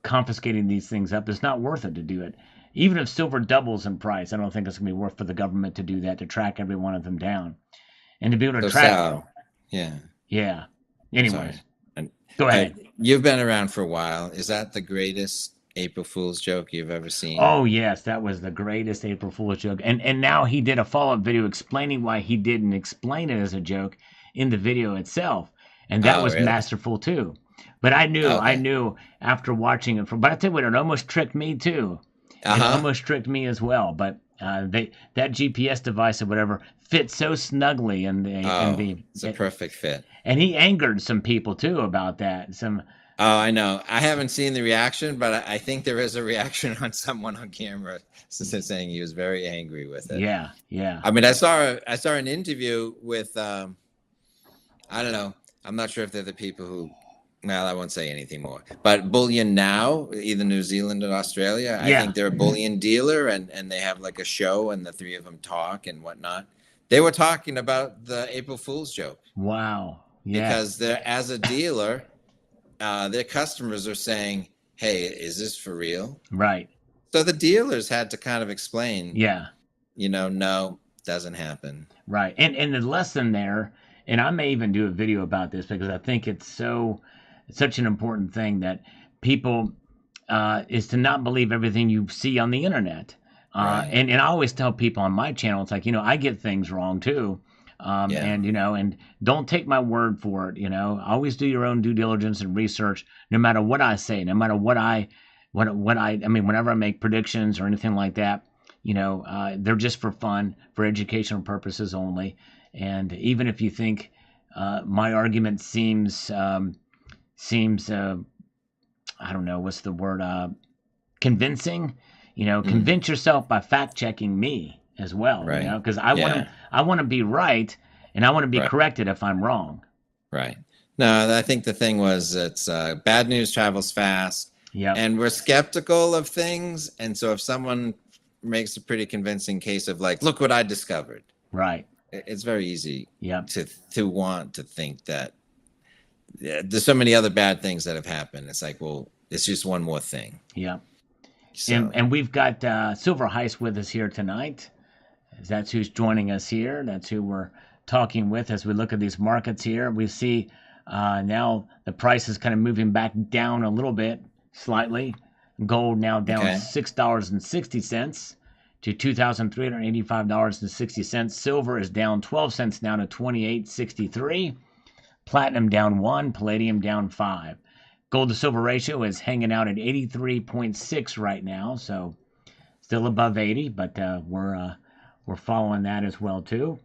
confiscating these things up. It's not worth it to do it. Even if silver doubles in price, I don't think it's going to be worth for the government to do that, to track every one of them down, and to be able to track. Sal, yeah. Yeah. Anyways, sorry. Go ahead. You've been around for a while. Is that the greatest April Fool's joke you've ever seen? Oh yes, that was the greatest April Fool's joke. And now he did a follow-up video explaining why he didn't explain it as a joke in the video itself, and that was really? masterful too. But I knew after watching it. But I tell you what, it almost tricked me too. It almost tricked me as well. But that GPS device or whatever fit so snugly in the. It's a perfect fit. And he angered some people too about that. Oh, I know. I haven't seen the reaction, but I think there is a reaction on someone on camera saying he was very angry with it. Yeah, yeah. I mean, I saw an interview with I don't know. I'm not sure if they're the people who. Well, I won't say anything more. But Bullion Now, either New Zealand or Australia, I think they're a bullion dealer, and they have like a show, and the three of them talk and whatnot. They were talking about the April Fool's joke. Wow. Yeah. Because they're, as a dealer, their customers are saying, hey, is this for real? Right. So the dealers had to kind of explain, yeah, no, doesn't happen. Right. And the lesson there, and I may even do a video about this because I think it's such an important thing that people is to not believe everything you see on the internet. Right. And I always tell people on my channel, it's like, I get things wrong too. And don't take my word for it. Always do your own due diligence and research, no matter what I say, no matter whenever I make predictions or anything like that, they're just for fun, for educational purposes only. And even if you think my argument seems I don't know, what's the word, convincing, convince yourself by fact checking me as well, right. Because I want to be right, and I want to be corrected if I'm wrong. Right. No, I think the thing was it's bad news travels fast, Yep. and we're skeptical of things. And so if someone makes a pretty convincing case of like, look what I discovered, Right. it's very easy Yep. to want to think that there's so many other bad things that have happened. It's like, well, it's just one more thing. Yep. So And we've got Silver Heist with us here tonight. That's who's joining us here. That's who we're talking with as we look at these markets here. We see now the price is kind of moving back down a little bit, slightly. Gold now down okay, $6.60 to $2,385.60. Silver is down 12 cents now to 28.63. Platinum down 1, palladium down 5. Gold to silver ratio is hanging out at 83.6 right now, so still above 80, but we're following that as well too.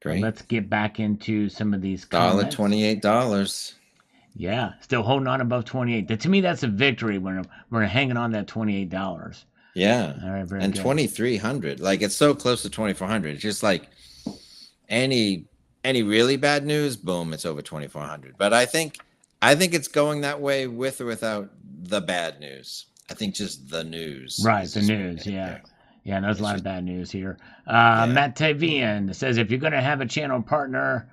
great. Let's get back into some of these Dollar comments. $28. Yeah, still holding on above 28. To me, that's a victory when we're hanging on that $28. Yeah. All right, very And good. 2,300. Like it's so close to 2,400. It's just like any really bad news, boom, it's over 2,400. But I think it's going that way with or without the bad news. I think just the news. Right, the news, yeah. There. Yeah, there's a lot of bad news here. Yeah. Matt Tavian says, if you're going to have a channel partner,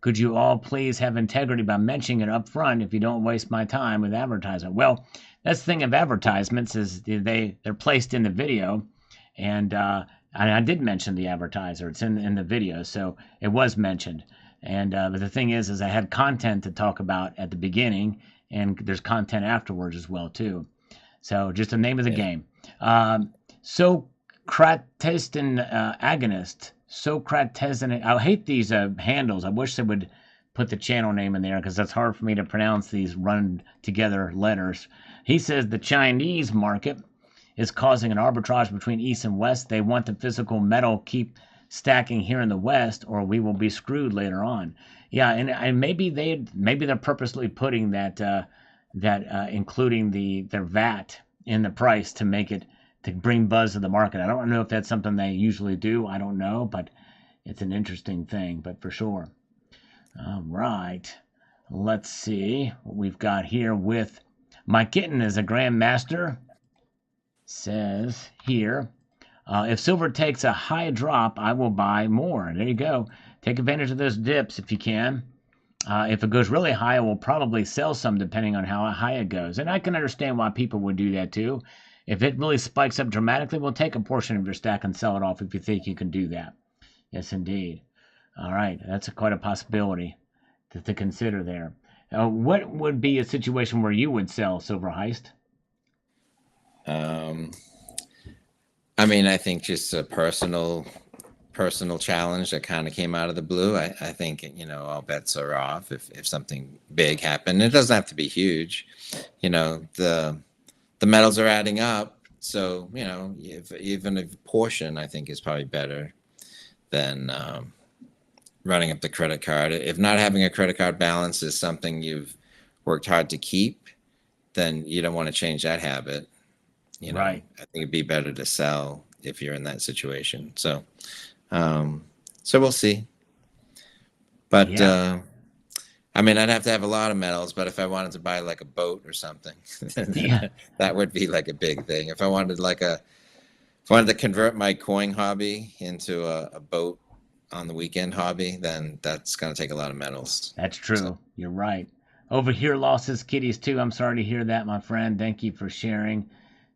could you all please have integrity by mentioning it up front if you don't waste my time with advertisement? Well, that's the thing of advertisements is they're placed in the video, and I did mention the advertiser. It's in the video, so it was mentioned. And but the thing is I had content to talk about at the beginning, and there's content afterwards as well too. So just the name of the game. Socrates agonist. Socrates. I hate these handles. I wish they would put the channel name in there because that's hard for me to pronounce these run together letters. He says the Chinese market is causing an arbitrage between East and West. They want the physical metal keep stacking here in the West, or we will be screwed later on. Yeah, and maybe they're purposely putting that including their VAT in the price to make it to bring buzz to the market. I don't know if that's something they usually do. I don't know, but it's an interesting thing. But for sure. All right, let's see what we've got here with my kitten is a grandmaster. Says here, if silver takes a high drop, I will buy more. There you go. Take advantage of those dips if you can. If it goes really high, I will probably sell some depending on how high it goes. And I can understand why people would do that too. If it really spikes up dramatically, we'll take a portion of your stack and sell it off if you think you can do that. Yes, indeed. All right, that's quite a possibility to consider there. What would be a situation where you would sell Silver Heist? I mean, I think just a personal challenge that kind of came out of the blue. I think, all bets are off if something big happened. It doesn't have to be huge. The metals are adding up. So, even a portion, I think, is probably better than running up the credit card. If not having a credit card balance is something you've worked hard to keep, then you don't want to change that habit. Right. I think it'd be better to sell if you're in that situation. So we'll see. But Yeah. I mean, I'd have to have a lot of metals, but if I wanted to buy like a boat or something, Yeah. that would be like a big thing. If I wanted to convert my coin hobby into a boat on the weekend hobby, then that's going to take a lot of metals. That's true. You're right. Over here, lost his kitties too. I'm sorry to hear that, my friend. Thank you for sharing.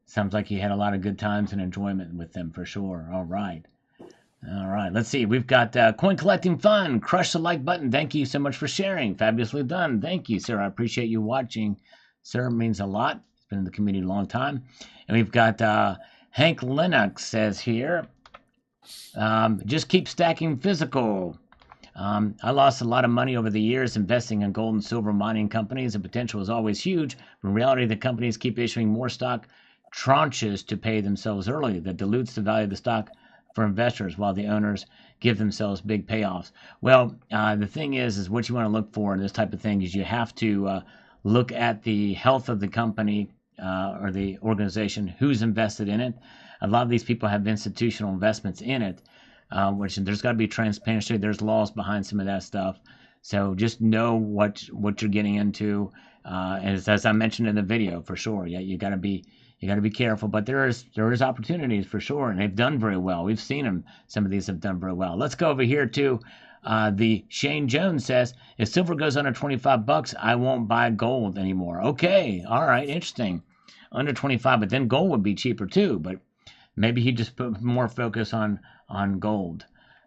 Sounds like you had a lot of good times and enjoyment with them for sure. All right. Let's see. We've got Coin Collecting Fun. Crush the like button. Thank you so much for sharing. Fabulously done. Thank you, sir. I appreciate you watching. Sir, means a lot. He's been in the community a long time. And we've got Hank Lennox says here, just keep stacking physical. I lost a lot of money over the years investing in gold and silver mining companies. The potential is always huge. In reality, the companies keep issuing more stock tranches to pay themselves early. That dilutes the value of the stock for investors while the owners give themselves big payoffs. Well, the thing is what you want to look for in this type of thing is you have to look at the health of the company or the organization, who's invested in it. A lot of these people have institutional investments in it, which there's got to be transparency. There's laws behind some of that stuff. So just know what you're getting into. As I mentioned in the video, for sure. Yeah, you got to be careful. But there is opportunities for sure, and they've done very well. We've seen them. Some of these have done very well. Let's go over here to the Shane Jones says, if silver goes under $25, I won't buy gold anymore. Okay, all right, interesting. Under 25, but then gold would be cheaper too. But maybe he just put more focus on gold.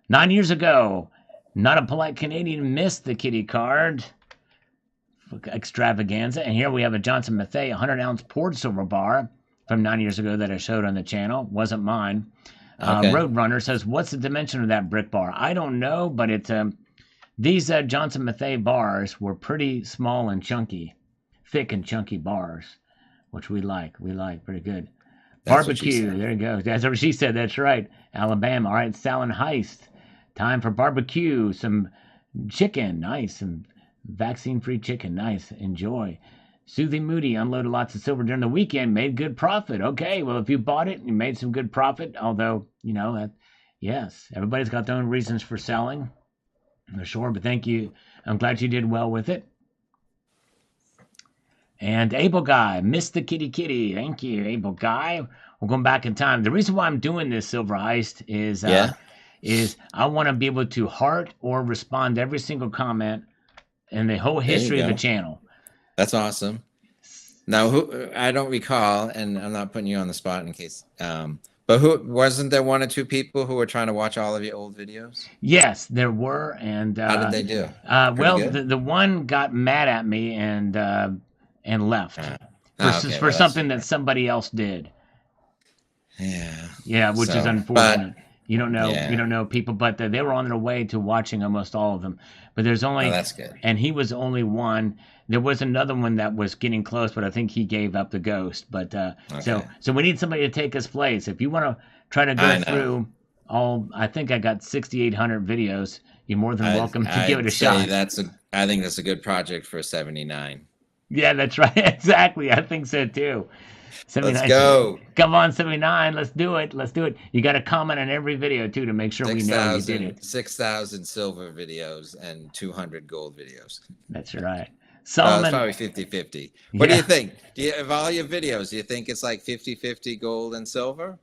9 years ago, not a polite Canadian missed the kitty card extravaganza. And here we have a Johnson Matthey 100-ounce poured silver bar from 9 years ago that I showed on the channel. Wasn't mine. Okay. Roadrunner says, what's the dimension of that brick bar? I don't know, but it's these Johnson Matthey bars were pretty small and chunky, thick and chunky bars, which we like. We like. Pretty good. That's Barbecue. There you go. That's what she said. That's right. Alabama. All right. Salon Heist. Time for barbecue. Some chicken. Nice. Some vaccine-free chicken. Nice. Enjoy. Soothing Moody unloaded lots of silver during the weekend. Made good profit. Okay. Well, if you bought it, you made some good profit. Although, yes, everybody's got their own reasons for selling. For sure. But thank you. I'm glad you did well with it. And Able Guy, missed the kitty. Thank you, Able Guy. We're going back in time. The reason why I'm doing this Silver Heist is I want to be able to heart or respond to every single comment in the whole history of the channel. That's awesome. Now, I don't recall, and I'm not putting you on the spot in case, but wasn't there one or two people who were trying to watch all of your old videos? Yes, there were. And how did they do? Well, the one got mad at me and left for something that somebody else did. Yeah, which is unfortunate. You don't know people, but they were on their way to watching almost all of them. But there's only that's good. And he was only one. There was another one that was getting close, but I think he gave up the ghost. But so we need somebody to take his place. If you want to try to go through I think I got 6,800 videos. You're more than welcome to give it a shot. I think that's a good project for 79. Yeah, that's right. Exactly. I think so too. 79. Let's go. Come on, 79. Let's do it. You got to comment on every video too to make sure we know you did it. 6,000 silver videos and 200 gold videos. That's right. Solomon, it's probably 50-50. What do you think? Of all your videos, do you think it's like 50-50 gold and silver?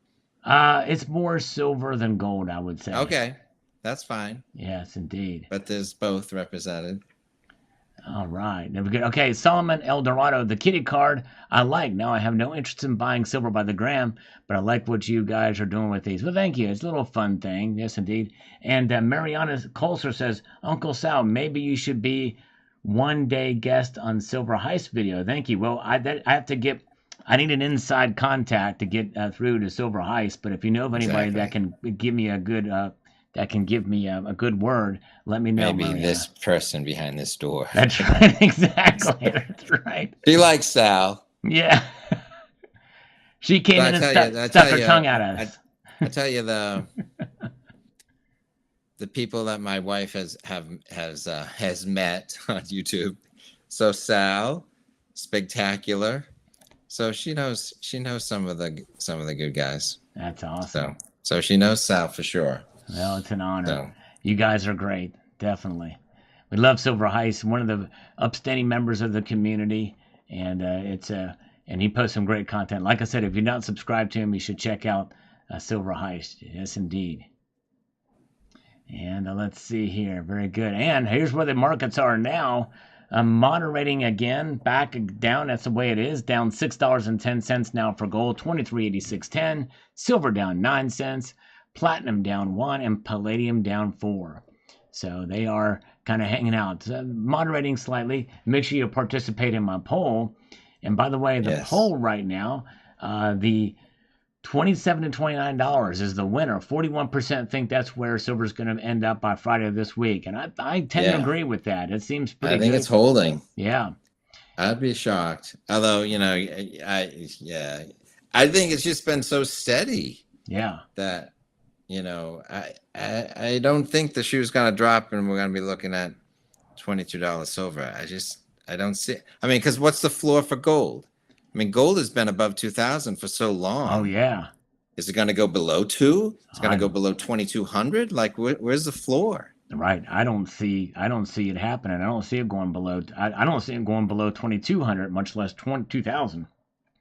It's more silver than gold, I would say. Okay. That's fine. Yes, indeed. But there's both represented. All right. Never good. Okay, Solomon Eldorado, the kitty card I like. Now I have no interest in buying silver by the gram, but I like what you guys are doing with these. Well, thank you. It's a little fun thing. Yes, indeed. And Mariana Colser says, Uncle Sal, maybe you should be one-day guest on Silver Heist video. Thank you. Well, I need an inside contact to get through to Silver Heist, but if you know of anybody that can give me a good a good word, let me know. Maybe this person behind this door. That's right. Exactly. That's right. She likes Sal. Yeah. She came in and stuck her tongue at us. I tell you, the people that my wife has met on YouTube. So Sal, spectacular. So she knows some of the good guys. That's awesome. So she knows Sal for sure. Well, it's an honor. You guys are great. Definitely. We love Silver Heist, one of the upstanding members of the community. And and he posts some great content. Like I said, if you're not subscribed to him, you should check out Silver Heist. Yes, indeed. And let's see here. Very good. And here's where the markets are now. Moderating again, back down. That's the way it is. Down $6.10 now for gold, 23.8610. Silver down 9 cents. Platinum down 1, and palladium down 4. So they are kind of hanging out, moderating slightly. Make sure you participate in my poll. And by the way, the poll right now, the $27 to $29 is the winner. 41% think that's where silver's going to end up by Friday of this week, and I tend to agree with that. It seems pretty. I think it's holding. Yeah, I'd be shocked. Although I think it's just been so steady. Yeah, that. I don't think the shoe's going to drop and we're going to be looking at $22 silver. I don't see. I mean, because what's the floor for gold? I mean, gold has been above 2,000 for so long. Oh, yeah. Is it going to go below 2? It's going to go below 2,200? Like, where's the floor? Right. I don't see it happening. I don't see it going below. I don't see it going below 2,200, much less 22,000.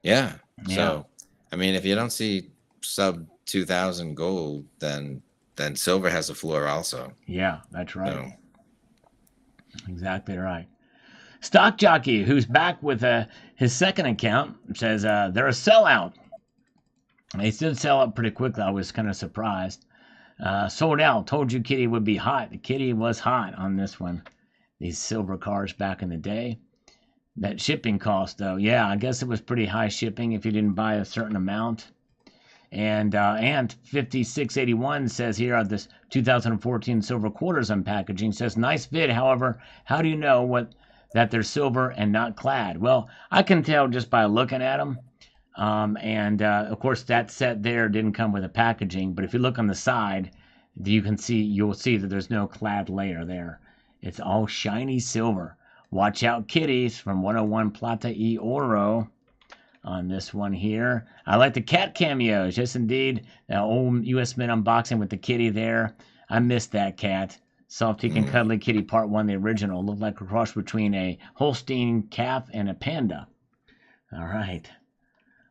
Yeah. Yeah. So, I mean, if you don't see sub 2000 gold, then silver has a floor also. Yeah, that's right. So, Exactly right. Stock Jockey, who's back with his second account, says they're a sellout. They did sell up pretty quickly. I was kind of surprised. Sold out. Told you Kitty would be hot. The Kitty was hot on this one. These silver cars back in the day. That shipping cost, though, yeah, I guess it was pretty high shipping if you didn't buy a certain amount. And 5681 says here on this 2014 silver quarters unpackaging says nice vid. However, how do you know that they're silver and not clad? Well, I can tell just by looking at them. Of course, that set there didn't come with a packaging, but if you look on the side, you'll see that there's no clad layer there. It's all shiny silver. Watch out, kitties from 101 Plata y Oro on this one here. I like the cat cameos. Yes, indeed. The old U.S. Mint unboxing with the kitty there. I missed that cat. Softy and Cuddly Kitty Part 1, the original. Looked like a cross between a Holstein calf and a panda. All right.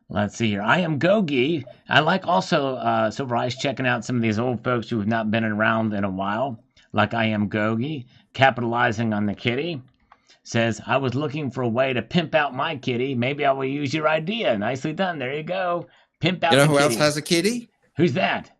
Let's see here. I am Gogi. I like also Silver Ice checking out some of these old folks who have not been around in a while, like I am Gogi, capitalizing on the kitty. Says, I was looking for a way to pimp out my kitty. Maybe I will use your idea. Nicely done. There you go. Pimp out you know the who kitty. else has a kitty? Who's that?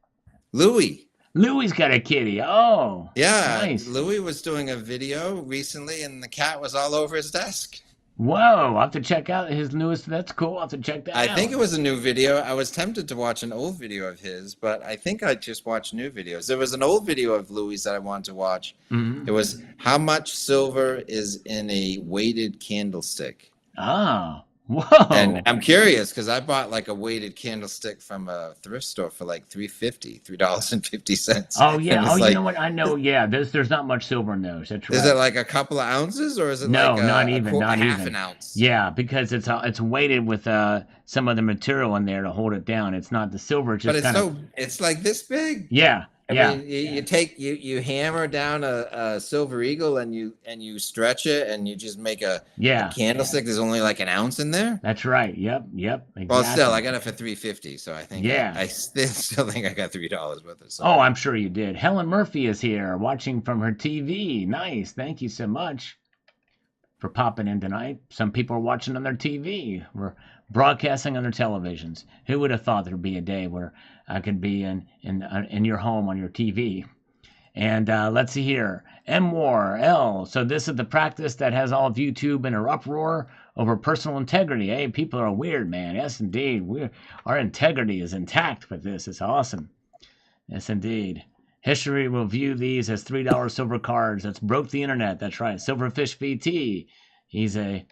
Louis. Louie's got a kitty. Oh, Yeah, nice. Louis was doing a video recently, and the cat was all over his desk. Whoa, I'll have to check out his newest. That's cool. I'll have to check that out. I think it was a new video. I was tempted to watch an old video of his, but I think I just watched new videos. There was an old video of Louis that I wanted to watch. Mm-hmm. It was how much silver is in a weighted candlestick. Ah, whoa. And I'm curious because I bought like a weighted candlestick from a thrift store for like $3.50. Oh yeah. Oh, like, you know what? I know. Yeah. There's not much silver in those. That's right. Is it like a couple of ounces or is it No, like not even. Not half even. an ounce? Yeah, because it's weighted with some other material in there to hold it down. It's not the silver. It's just But it's like this big. Yeah. I mean, you hammer down a silver eagle and you stretch it and you just make a candlestick. There's only like an ounce in there. That's right. Yep. Exactly. Well, still, I got it for $3.50, so I think I still think I got $3 worth of silver. Oh, I'm sure you did. Helen Murphy is here watching from her TV. Nice. Thank you so much for popping in tonight. Some people are watching on their TV. We're broadcasting on their televisions. Who would have thought there'd be a day where I could be in your home on your TV? And let's see here. M-War-L. So this is the practice that has all of YouTube in an uproar over personal integrity. Hey, people are weird, man. Yes, indeed. Our integrity is intact with this. It's awesome. Yes, indeed. History will view these as $3 silver cards. That's broke the internet. That's right. Silverfish VT. He's a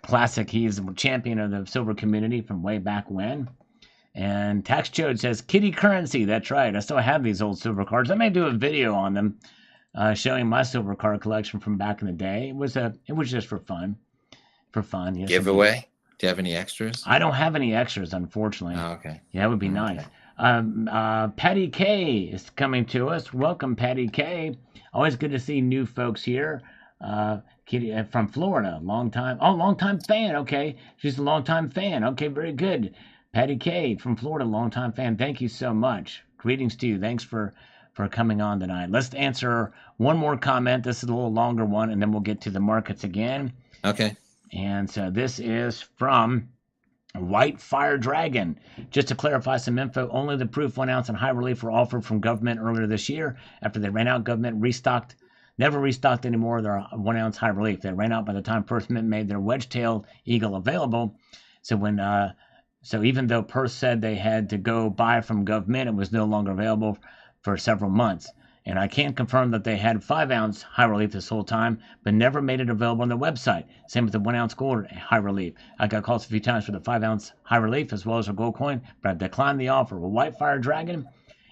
classic. He's a champion of the silver community from way back when. And Tax Chode says kitty currency. That's right. I still have these old silver cards. I may do a video on them, showing my silver card collection from back in the day. It was just for fun. Yes, giveaway. Do you have any extras? I don't have any extras, unfortunately. Oh, okay. Yeah, that would be nice. Patty K is coming to us. Welcome, Patty K. Always good to see new folks here. Kitty from Florida, long time fan. Okay, she's a long time fan. Okay, very good. Patty K from Florida, long time fan. Thank you so much. Greetings to you. Thanks for coming on tonight. Let's answer one more comment. This is a little longer one, and then we'll get to the markets again. Okay. And so this is from White Fire Dragon. Just to clarify some info, only the proof 1 ounce and high relief were offered from government earlier this year. After they ran out, government never restocked anymore their 1 ounce high relief. They ran out by the time Perth Mint made their wedge-tailed eagle available. So even though Perth said they had to go buy from government, it was no longer available for several months. And I can confirm that they had 5 ounce high relief this whole time, but never made it available on their website. Same with the 1 ounce gold high relief. I got calls a few times for the 5 ounce high relief as well as a gold coin, but I declined the offer. With White Fire Dragon,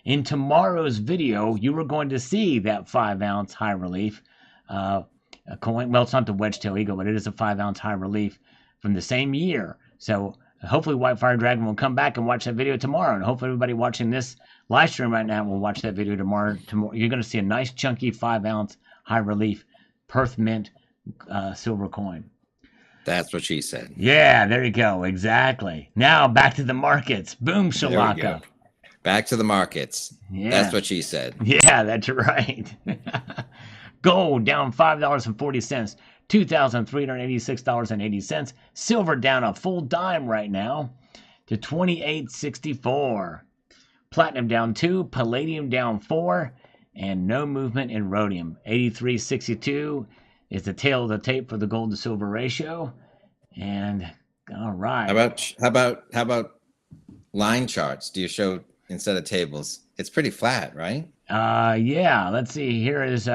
in tomorrow's video, you are going to see that 5 ounce high relief coin. Well, it's not the wedge tail eagle, but it is a 5 ounce high relief from the same year. So hopefully White Fire Dragon will come back and watch that video tomorrow. And hopefully everybody watching this live stream right now will watch that video tomorrow. You're going to see a nice chunky 5-ounce high relief Perth Mint silver coin. That's what she said. Yeah, there you go. Exactly. Now back to the markets. Boom, shalaka. Back to the markets. Yeah. That's what she said. Yeah, that's right. Gold down $5.40, $2,386.80. Silver down a full dime right now to $28.64. Platinum down 2, palladium down 4, and no movement in rhodium. 83.62 is the tail of the tape for the gold to silver ratio. And all right. How about line charts? Do you show instead of tables? It's pretty flat, right? Yeah. Let's see. Here is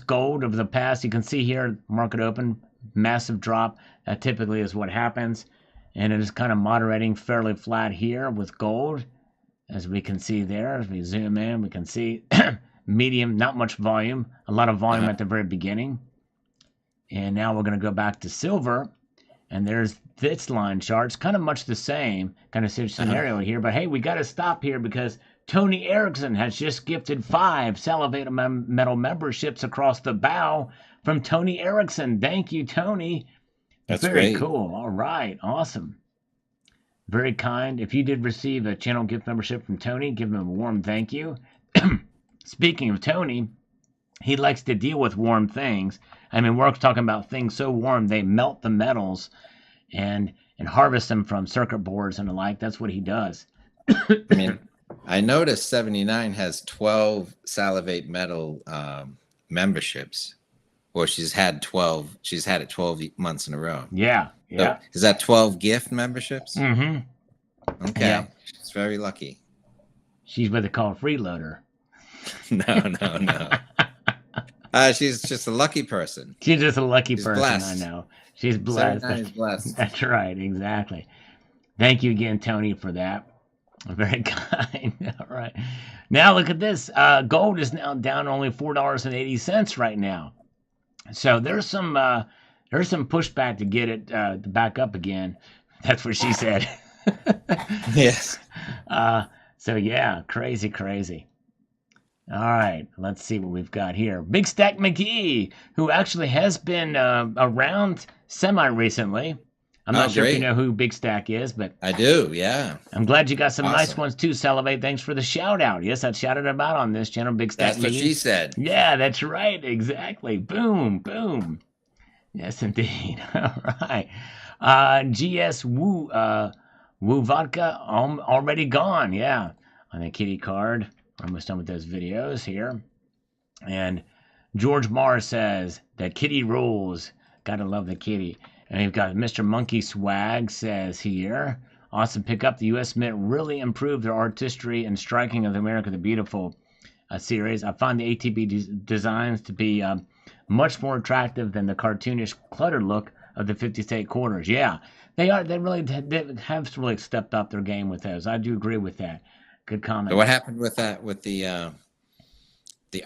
gold over the past. You can see here market open, massive drop. That typically is what happens, and it is kind of moderating fairly flat here with gold, as we can see there. As we zoom in, we can see medium, not much volume, a lot of volume at the very beginning. And now we're going to go back to silver, and there's this line chart. It's kind of much the same kind of scenario here, but hey, we got to stop here because Tony Erickson has just gifted 5 Salivate Metal memberships across the bow from Tony Erickson. Thank you, Tony. That's very great. Cool. All right. Awesome. Very kind. If you did receive a channel gift membership from Tony, give him a warm thank you. Speaking of Tony, he likes to deal with warm things. I mean, we're talking about things so warm they melt the metals and harvest them from circuit boards and the like. That's what he does. I mean, I noticed 79 has 12 Salivate Metal memberships. Or she's had 12. She's had it 12 months in a row. Yeah. Yeah. So is that 12 gift memberships? Mm-hmm. Okay. Yeah. She's very lucky. She's what they call a freeloader. No. She's just a lucky person. She's just a lucky person. Blessed. I know. She's blessed. 79 is blessed. That's right. Exactly. Thank you again, Tony, for that. Very kind. All right. Now look at this. Gold is now down only $4.80 right now. So there's some pushback to get it to back up again. That's what she said. Yes. So yeah, crazy. All right, let's see what we've got here. Big Stack McGee, who actually has been around semi-recently. I'm not sure if you know who Big Stack is, but I do, yeah. I'm glad you got some nice ones too, Salivate. Thanks for the shout out. Yes, I shouted about on this channel, Big Stack. That's what she said. Yeah, that's right. Exactly. Boom. Yes, indeed. All right. GS Woo Vodka already gone. Yeah, on the kitty card. Almost done with those videos here. And George Marr says that kitty rules. Gotta love the kitty. And you've got Mr. Monkey Swag says here, awesome pickup. The U.S. Mint really improved their artistry and striking of the America the Beautiful series. I find the ATB designs to be much more attractive than the cartoonish cluttered look of the 50 state quarters. Yeah, they are. They have really stepped up their game with those. I do agree with that. Good comment. So what happened with that? With the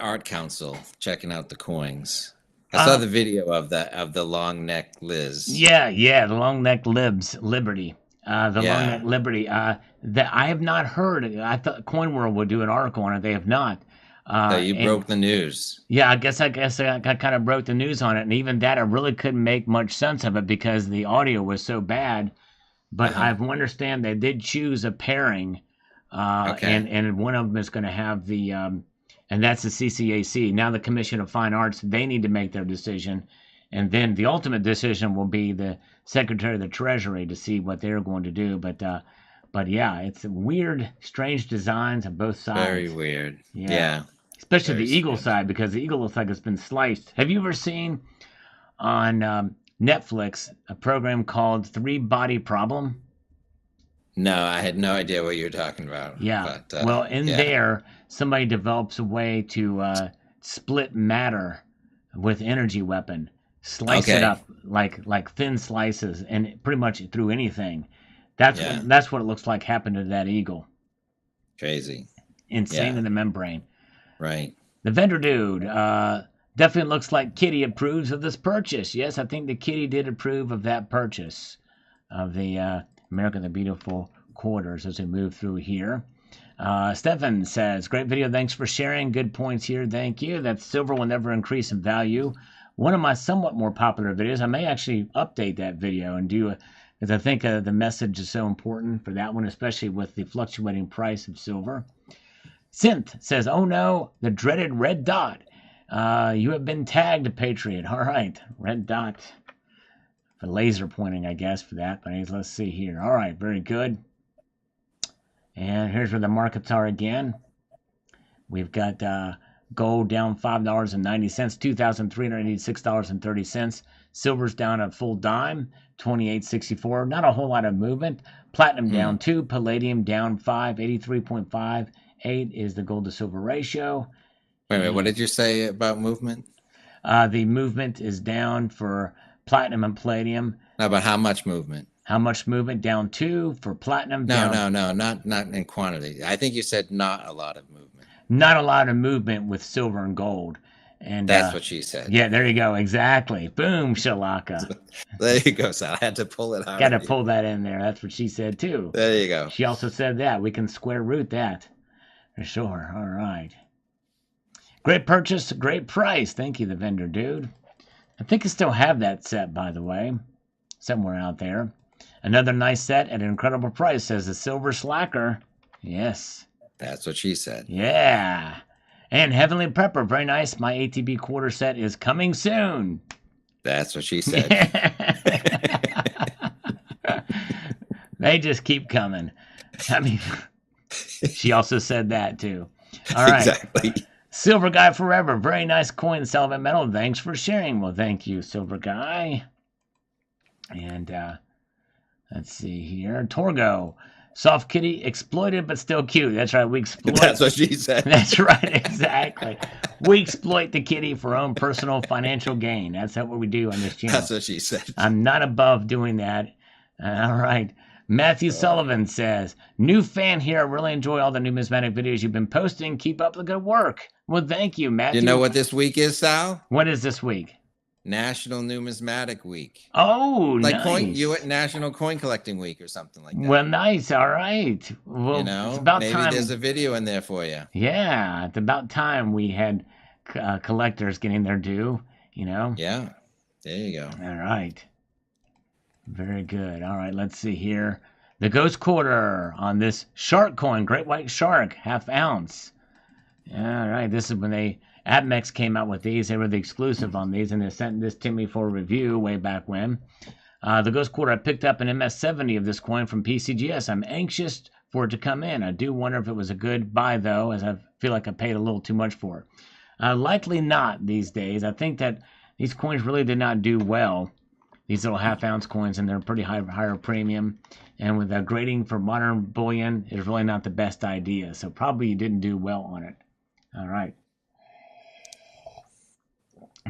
Art Council checking out the coins? I saw the video of the long neck Liz. Yeah, the long neck Liberty. Long neck Liberty. That I have not heard. I thought Coin World would do an article on it. They have not. So you broke the news. Yeah, I guess I kind of broke the news on it, and even that I really couldn't make much sense of it because the audio was so bad. But I understand they did choose a pairing, and one of them is going to have the. And that's the CCAC. Now the Commission of Fine Arts, they need to make their decision. And then the ultimate decision will be the Secretary of the Treasury to see what they're going to do. But yeah, it's weird, strange designs on both sides. Very weird. Yeah. Especially the eagle side, because the eagle looks like it's been sliced. Have you ever seen on Netflix a program called 3-Body Problem? No, I had no idea what you were talking about. Yeah. But, there, somebody develops a way to split matter with energy weapon, slice it up like thin slices, and pretty much through anything. That's what it looks like happened to that eagle. Crazy. Insane in the membrane. Right. The vendor dude definitely looks like Kitty approves of this purchase. Yes, I think the Kitty did approve of that purchase. of the America the Beautiful quarters as we move through here. Stefan says, great video. Thanks for sharing. Good points here. Thank you. That silver will never increase in value. One of my somewhat more popular videos, I may actually update that video and do because I think the message is so important for that one, especially with the fluctuating price of silver. Synth says, oh no, the dreaded red dot. You have been tagged, Patriot. All right, red dot. For laser pointing, I guess, for that. But let's see here. All right, very good. And here's where the markets are again. We've got gold down $5.90, $2,386.30. Silver's down a full dime, $28.64. Not a whole lot of movement. Platinum down 2, palladium down 5, 83.58 is the gold to silver ratio. Wait, what did you say about movement? The movement is down for platinum and palladium. No, but how much movement? How much movement? Down 2 for platinum. No, not in quantity. I think you said not a lot of movement. Not a lot of movement with silver and gold. And that's what she said. Yeah, there you go. Exactly. Boom, Shalaka. There you go, Sal. I had to pull it out. Got to pull that in there. That's what she said, too. There you go. She also said that. We can square root that. For sure. All right. Great purchase, great price. Thank you, the vendor dude. I think I still have that set, by the way, somewhere out there. Another nice set at an incredible price, says the Silver Slacker. Yes. That's what she said. Yeah. And Heavenly Prepper, very nice. My ATB quarter set is coming soon. That's what she said. They just keep coming. I mean, she also said that too. All right. Exactly. Silver Guy Forever, very nice coin, Salvant Metal. Thanks for sharing. Well, thank you, Silver Guy. And let's see here. Torgo. Soft kitty, exploited but still cute. That's right, we exploit. That's what she said. That's right, exactly. We exploit the kitty for our own personal financial gain. That's what we do on this channel. That's what she said. I'm not above doing that. All right. Matthew Sullivan says, new fan here. I really enjoy all the numismatic videos you've been posting. Keep up the good work. Well, thank you, Matthew. You know what this week is, Sal? What is this week? National Numismatic Week. Oh, like nice. National Coin Collecting Week or something like that. Well, nice. All right. Well, you know, it's about maybe time. There's a video in there for you. Yeah, it's about time we had collectors getting their due, you know? Yeah, there you go. All right. Very good. All right, let's see here. The Ghost Quarter on this shark coin, Great White Shark, ½ ounce. All right, this is when APMEX came out with these. They were the exclusive on these, and they sent this to me for review way back when. The Ghost Quarter, I picked up an MS70 of this coin from PCGS. I'm anxious for it to come in. I do wonder if it was a good buy, though, as I feel like I paid a little too much for it. Likely not these days. I think that these coins really did not do well. These little ½ ounce coins, and they're pretty higher premium. And with the grading for modern bullion is really not the best idea. So probably you didn't do well on it. All right.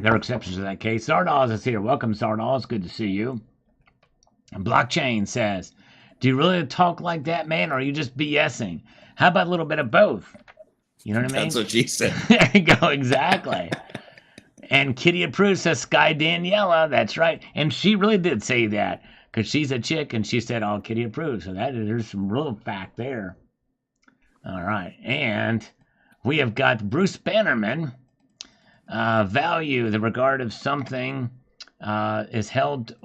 There are exceptions to that case. Sardos is here. Welcome, Sardos. Good to see you. And Blockchain says, do you really talk like that, man, or are you just BSing? How about a little bit of both? You know what I mean? That's what she said. There you go. Exactly. And Kitty approves, says Sky Daniela. That's right. And she really did say that because she's a chick, and she said, oh, Kitty approves. So there's some real fact there. All right. And we have got Bruce Bannerman. Value, the regard of something is held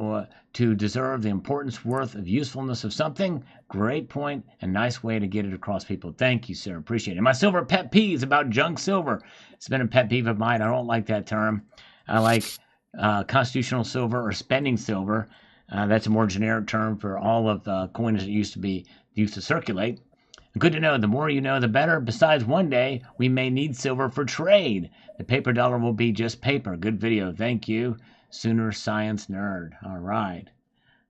to deserve the importance, worth, of usefulness of something. Great point and nice way to get it across people. Thank you, sir. Appreciate it. My silver pet peeve is about junk silver. It's been a pet peeve of mine. I don't like that term. I like constitutional silver or spending silver. That's a more generic term for all of the coins that used to circulate. Good to know. The more you know, the better. Besides, one day we may need silver for trade. The paper dollar will be just paper. Good video. Thank you. Sooner Science Nerd. All right.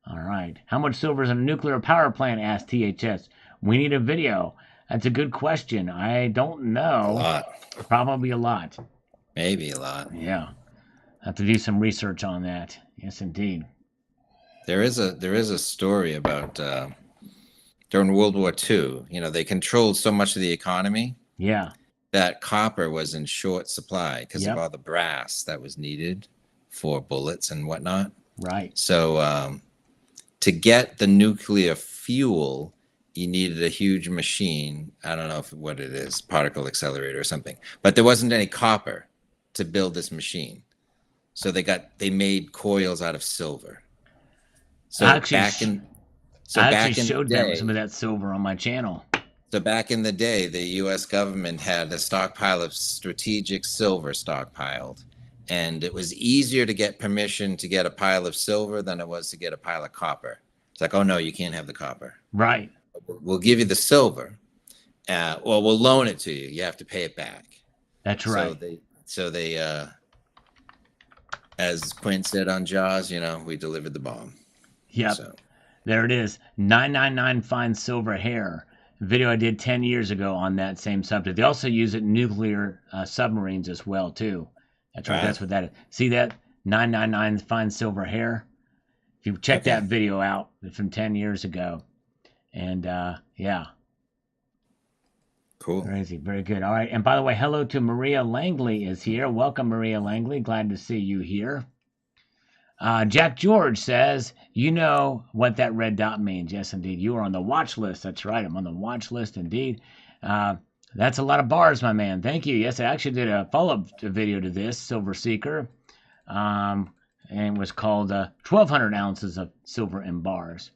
All right. How much silver is in a nuclear power plant? Asked THS. We need a video. That's a good question. I don't know. A lot. Probably a lot. Maybe a lot. Yeah. I have to do some research on that. Yes, indeed. There is a story about during World War II. You know, they controlled so much of the economy. Yeah. That copper was in short supply because of all the brass that was needed for bullets and whatnot. Right. So to get the nuclear fuel, you needed a huge machine. I don't know what it is, particle accelerator or something, but there wasn't any copper to build this machine. So they made coils out of silver. So I actually showed them some of day, that silver on my channel. so back in the day, the U.S. government had a stockpile of strategic silver stockpiled, and it was easier to get permission to get a pile of silver than it was to get a pile of copper. It's like, oh no, you can't have the copper. Right. We'll give you the silver, or we'll loan it to you. You have to pay it back. That's right. So they, as Quint said on Jaws, we delivered the bomb. Yep. So. There it is. 999 finds silver hair. Video I did 10 years ago on that same subject. They also use it in nuclear submarines as well, too. That's right. That's what that is. See that? 999 finds silver hair. If you check that video out from 10 years ago. And, yeah. Cool. Crazy. Very good. All right. And by the way, hello to Maria Langley is here. Welcome, Maria Langley. Glad to see you here. Jack George says, you know what that red dot means. Yes, indeed. You are on the watch list. That's right. I'm on the watch list, indeed. That's a lot of bars, my man. Thank you. Yes, I actually did a follow-up video to this, Silver Seeker, and it was called 1,200 ounces of silver in bars.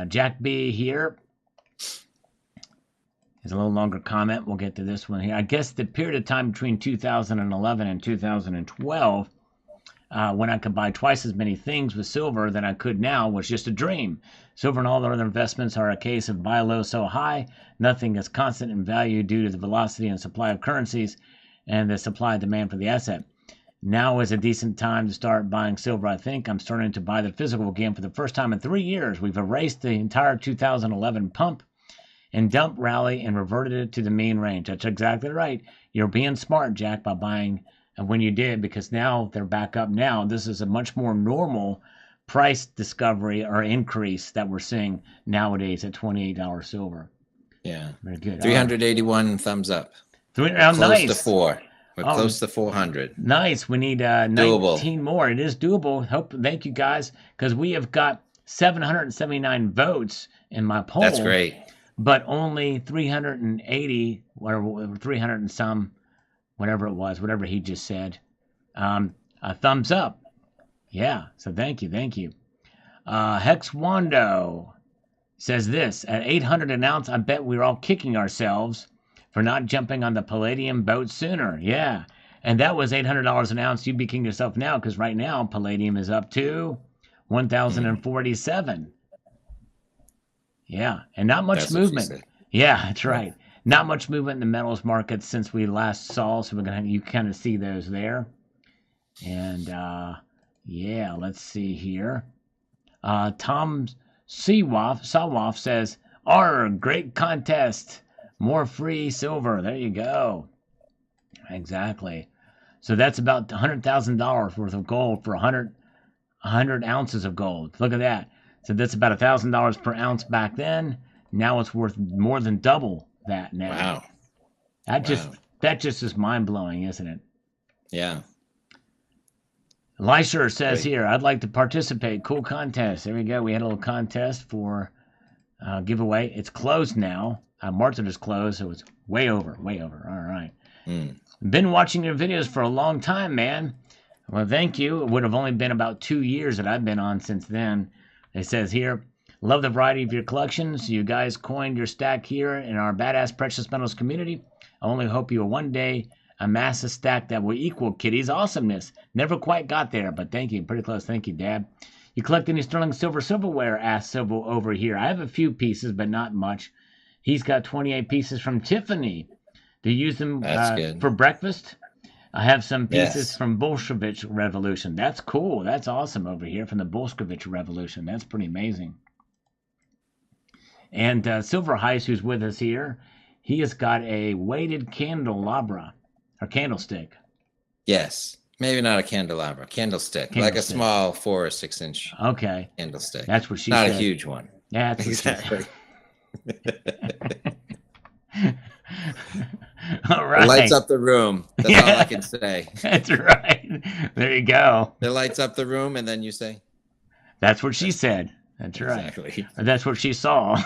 Jack B here is a little longer comment. We'll get to this one here. I guess the period of time between 2011 and 2012 when I could buy twice as many things with silver than I could now was just a dream. Silver and all other investments are a case of buy low, sell high. Nothing is constant in value due to the velocity and supply of currencies and the supply and demand for the asset. Now is a decent time to start buying silver, I think. I'm starting to buy the physical again for the first time in 3 years. We've erased the entire 2011 pump and dump rally and reverted it to the mean range. That's exactly right. You're being smart, Jack, by buying when you did, because now they're back up now. This is a much more normal price discovery or increase that we're seeing nowadays at $28 silver. Yeah. Very good. 381 thumbs up. Close nice. To 4. We're close to 400. Nice. We need 19 more. It is doable. Thank you guys, because we have got 779 votes in my poll. That's great. But only 380 or 300 and some, whatever it was, whatever he just said, a thumbs up. Yeah, so thank you. Hex Wando says this, at 800 an ounce, I bet we're all kicking ourselves for not jumping on the palladium boat sooner. Yeah, and that was $800 an ounce. You'd be kicking yourself now, because right now palladium is up to 1,047. Yeah, and not much movement. Yeah, that's right. Not much movement in the metals markets since we last saw, so you kind of see those there. And yeah, let's see here. Tom Sawaf says, great contest, more free silver. There you go. Exactly. So that's about $100,000 worth of gold for 100 ounces of gold. Look at that. So that's about $1,000 per ounce back then. Now it's worth more than double that now. Wow. That just is mind-blowing, isn't it? Yeah. Leisher says here, I'd like to participate. Cool contest. There we go. We had a little contest for giveaway. It's closed now. Martin is closed, so it's way over. All right. Been watching your videos for a long time, man. Well, thank you. It would have only been about 2 years that I've been on since then. It says here, love the variety of your collections. You guys coined your stack here in our badass precious metals community. I only hope you will one day amass a stack that will equal Kitty's awesomeness. Never quite got there, but thank you. Pretty close. Thank you, Dad. You collect any sterling silverware? Asked Silver over here. I have a few pieces, but not much. He's got 28 pieces from Tiffany. Do you use them for breakfast? I have some pieces from Bolshevik Revolution. That's cool. That's awesome over here from the Bolshevik Revolution. That's pretty amazing. And Silver Heist, who's with us here, he has got a weighted candelabra or candlestick. Yes. Maybe not a candelabra, candlestick. Like a small 4 or 6 inch candlestick. That's what she said. Not a huge one. Yeah, that's exactly. All right. It lights up the room. That's all I can say. That's right. There you go. It lights up the room, and then you say? That's what she said. That's right. Exactly. That's what she saw.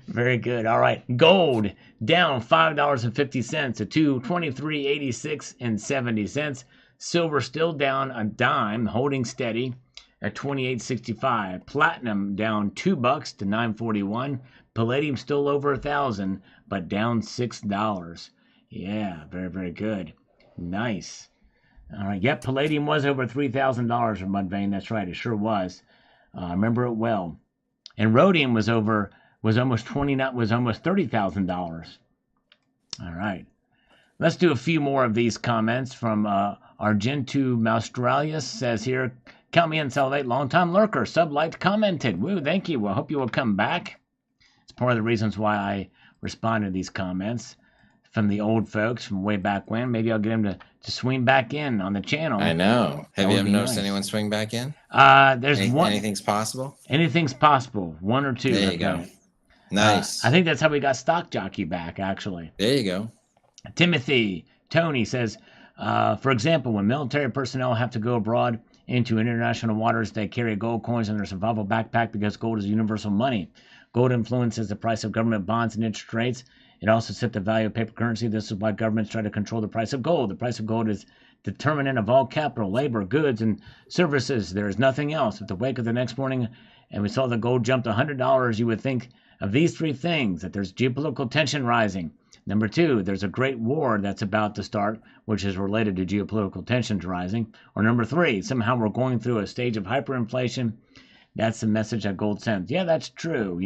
Very good. All right. Gold down $5.50 to 223.86 and 70 cents. Silver still down a dime, holding steady at 28.65. Platinum down $2 to 9.41. Palladium still over 1,000, but down $6. Yeah, very, very good. Nice. All right. Yep, palladium was over $3,000 for Mudvayne. That's right. It sure was. I remember it well. And rhodium was almost $30,000. All right. Let's do a few more of these comments from Argentu Maustralius says here, count me in, Salivate, long-time lurker, sub-liked, commented. Woo, thank you. Well, I hope you will come back. It's part of the reasons why I respond to these comments from the old folks from way back when. Maybe I'll get them to swing back in on the channel. I know. Have you ever noticed anyone swing back in? There's one. Anything's possible? Anything's possible. One or two. There you go. Nice. I think that's how we got Stock Jockey back, actually. There you go. Tony says, for example, when military personnel have to go abroad into international waters, they carry gold coins in their survival backpack because gold is universal money. Gold influences the price of government bonds and interest rates. It also sets the value of paper currency. This is why governments try to control the price of gold. The price of gold is determinant of all capital, labor, goods, and services. There is nothing else. If the wake of the next morning and we saw the gold jump to $100, you would think of these three things: that there's geopolitical tension rising. Number two, there's a great war that's about to start, which is related to geopolitical tensions rising. Or number three, somehow we're going through a stage of hyperinflation. That's the message that gold sends. Yeah, that's true.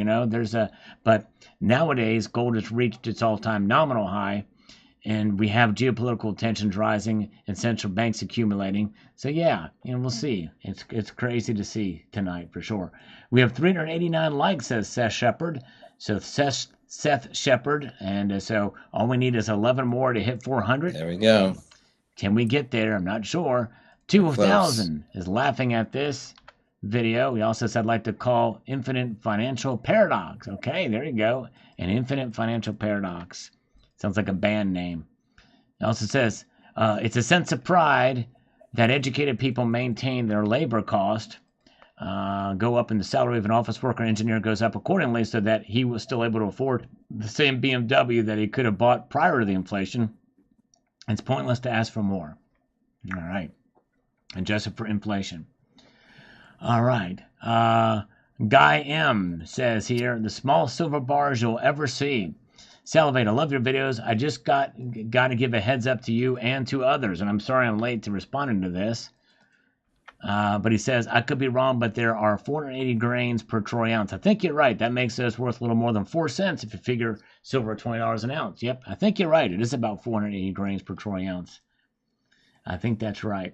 But nowadays gold has reached its all-time nominal high, and we have geopolitical tensions rising and central banks accumulating. So yeah, we'll see. It's crazy to see tonight for sure. We have 389 likes, says Seth Shepard. So Seth Shepard, and so all we need is 11 more to hit 400. There we go. Can we get there? I'm not sure. 2,000 is laughing at this video. He also said, I'd like to call infinite financial paradox. Okay, there you go. An infinite financial paradox. Sounds like a band name. It also says, it's a sense of pride that educated people maintain their labor cost, go up, and the salary of an office worker engineer goes up accordingly, so that he was still able to afford the same BMW that he could have bought prior to the inflation. It's pointless to ask for more. All right. Adjusted for inflation. All right. Guy M says here, the smallest silver bars you'll ever see. Salivate, I love your videos. I just got to give a heads up to you and to others, and I'm sorry I'm late to responding to this. But he says, I could be wrong, but there are 480 grains per troy ounce. I think you're right. That makes us worth a little more than 4 cents if you figure silver at $20 an ounce. Yep, I think you're right. It is about 480 grains per troy ounce. I think that's right.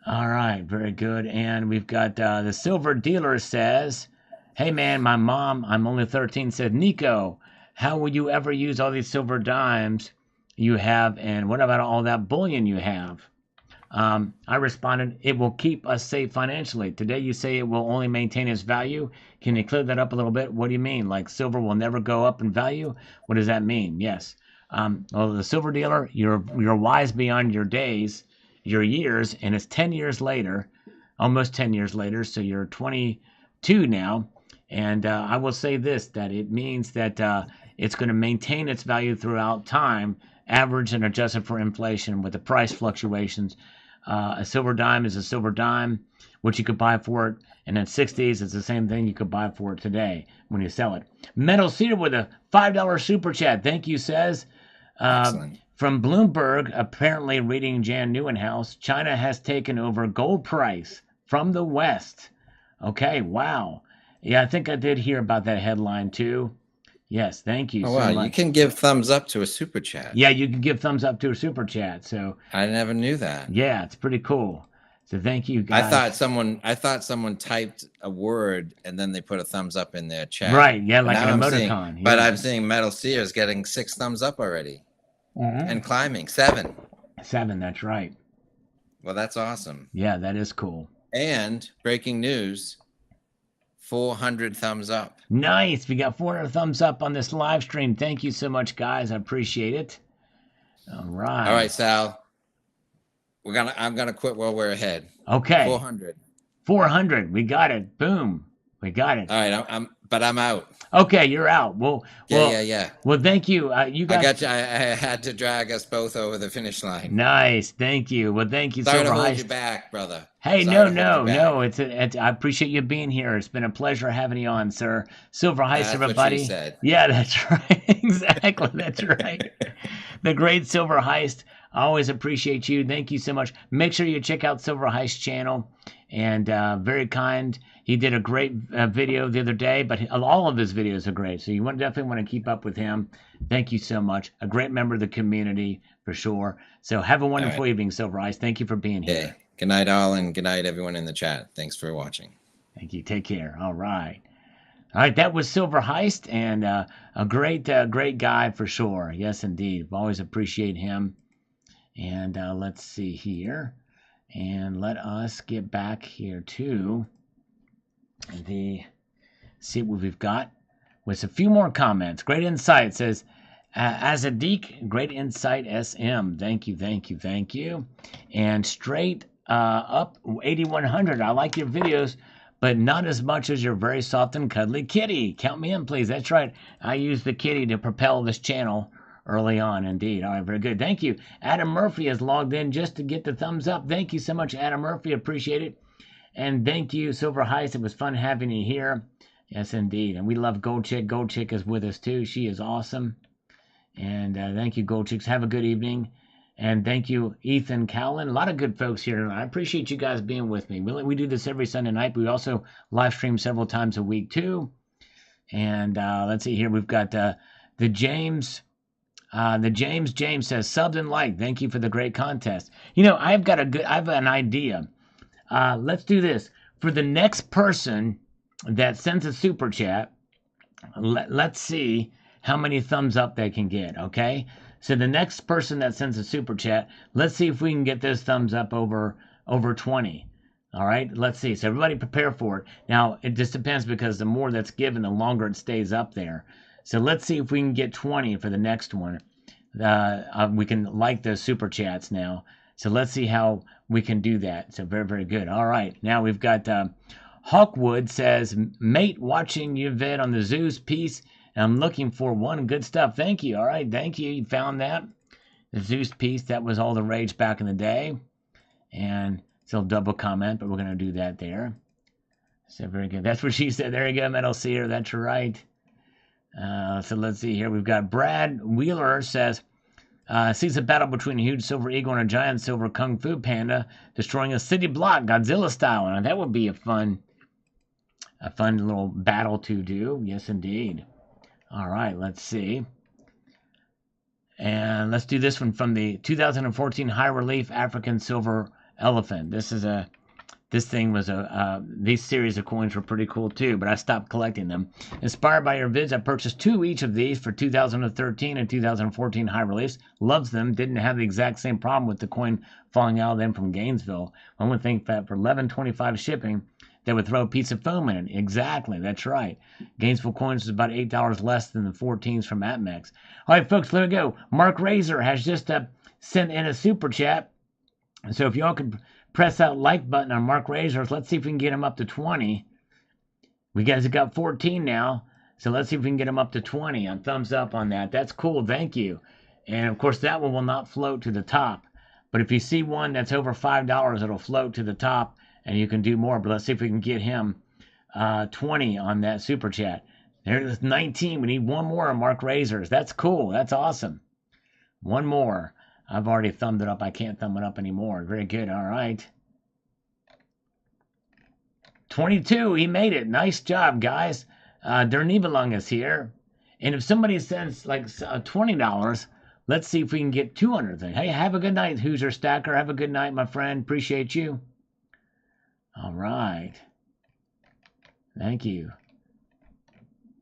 All right, very good. And we've got the silver dealer says, hey man, my mom, I'm only 13, said, Nico, how will you ever use all these silver dimes you have, and what about all that bullion you have? I responded, it will keep us safe financially. Today you say it will only maintain its value. Can you clear that up a little bit? What do you mean? Like silver will never go up in value? What does that mean? Yes. Well, the silver dealer, you're wise beyond your days, your years, and it's 10 years later, almost 10 years later, so you're 22 now. And I will say this, that it means that it's going to maintain its value throughout time, averaged and adjusted for inflation with the price fluctuations. A silver dime is a silver dime, which you could buy for it. And in 60s, it's the same thing you could buy for it today when you sell it. Metal Cedar with a $5 super chat. Thank you, says. From Bloomberg, apparently reading Jan Neuenhaus, China has taken over gold price from the West. Okay, wow. Yeah, I think I did hear about that headline too. Yes, thank you. Oh, wow, you can give thumbs up to a super chat. Yeah, you can give thumbs up to a super chat. So I never knew that. Yeah, it's pretty cool. So thank you, guys. I thought someone typed a word and then they put a thumbs up in their chat. Right, yeah, like an emoticon. But I'm seeing Metal Sears getting 6 thumbs up already. And climbing 7. 7, that's right. Well, that's awesome. Yeah, that is cool. And breaking news, 400 thumbs up. Nice. We got 400 thumbs up on this live stream. Thank you so much, guys. I appreciate it. All right. All right, Sal. I'm gonna quit while we're ahead. Okay. 400. 400. We got it. Boom. We got it. All right, I'm out. Okay, you're out. Yeah. Well, thank you. You I guys. got you. I had to drag us both over the finish line. Nice. Thank you. Well, thank you, Sorry Silver to hold Heist. you back, brother. Hey, Sorry to hold you back. no. I appreciate you being here. It's been a pleasure having you on, sir. Silver Heist, That's everybody. what she said. Yeah, that's right. Exactly. That's right. The great Silver Heist. I always appreciate you. Thank you so much. Make sure you check out Silver Heist channel. And very kind. He did a great video the other day, but all of his videos are great. So you definitely want to keep up with him. Thank you so much. A great member of the community for sure. So have a wonderful evening, Silver Eyes. Thank you for being here. Okay. Good night, all, and good night, everyone in the chat. Thanks for watching. Thank you. Take care. All right. All right, that was Silver Heist, and a great guy for sure. Yes, indeed. Always appreciate him. And let's see here. And let us get back here to see what we've got with a few more comments. Great insight, says Azadik. Great insight, SM. Thank you. And straight up 8100. I like your videos, but not as much as your very soft and cuddly kitty. Count me in, please. That's right. I use the kitty to propel this channel early on, indeed. All right, very good. Thank you. Adam Murphy has logged in just to get the thumbs up. Thank you so much, Adam Murphy. Appreciate it. And thank you, Silver Heist. It was fun having you here. Yes, indeed. And we love Gold Chick. Gold Chick is with us, too. She is awesome. And thank you, Gold Chicks. Have a good evening. And thank you, Ethan Cowlin. A lot of good folks here tonight. I appreciate you guys being with me. We do this every Sunday night. We also live stream several times a week, too. And let's see here. We've got the James... James says, subbed and liked. Thank you for the great contest. You know, I have an idea. Let's do this. For the next person that sends a super chat, let's see how many thumbs up they can get, okay? So the next person that sends a super chat, let's see if we can get those thumbs up over 20. All right, let's see. So everybody prepare for it. Now, it just depends because the more that's given, the longer it stays up there. So let's see if we can get 20 for the next one. We can like those super chats now. So let's see how we can do that. So very, very good. All right. Now we've got Hawkwood says, mate, watching you vid on the Zeus piece. And I'm looking for one. Good stuff. Thank you. All right. Thank you. You found that. The Zeus piece. That was all the rage back in the day. And still double comment, but we're going to do that there. So very good. That's what she said. There you go, Metal Seer. That's right. So let's see here. We've got Brad Wheeler says, sees a battle between a huge silver eagle and a giant silver kung fu panda destroying a city block, Godzilla style. And that would be a fun little battle to do. Yes, indeed. All right, let's see. And let's do this one from the 2014 High Relief African Silver Elephant. This thing was these series of coins were pretty cool too, but I stopped collecting them. Inspired by your vids, I purchased 2 each of these for 2013 and 2014 high reliefs. Loves them. Didn't have the exact same problem with the coin falling out of them from Gainesville. I would think that for $11.25 shipping, they would throw a piece of foam in it. Exactly, that's right. Gainesville coins is about $8 less than the 14s from Atmex. All right, folks, let it go. Mark Razor has just sent in a super chat. So if y'all could press that like button on Mark Razors. Let's see if we can get him up to 20. We guys have got 14 now. So let's see if we can get him up to 20 on thumbs up on that. That's cool. Thank you. And of course, that one will not float to the top. But if you see one that's over $5, it'll float to the top and you can do more. But let's see if we can get him 20 on that super chat. There's 19. We need one more on Mark Razors. That's cool. That's awesome. One more. I've already thumbed it up. I can't thumb it up anymore. Very good. All right. 22. He made it. Nice job, guys. Der Nibelung is here. And if somebody sends like $20, let's see if we can get 200 things. Hey, have a good night, Hoosier Stacker. Have a good night, my friend. Appreciate you. All right. Thank you.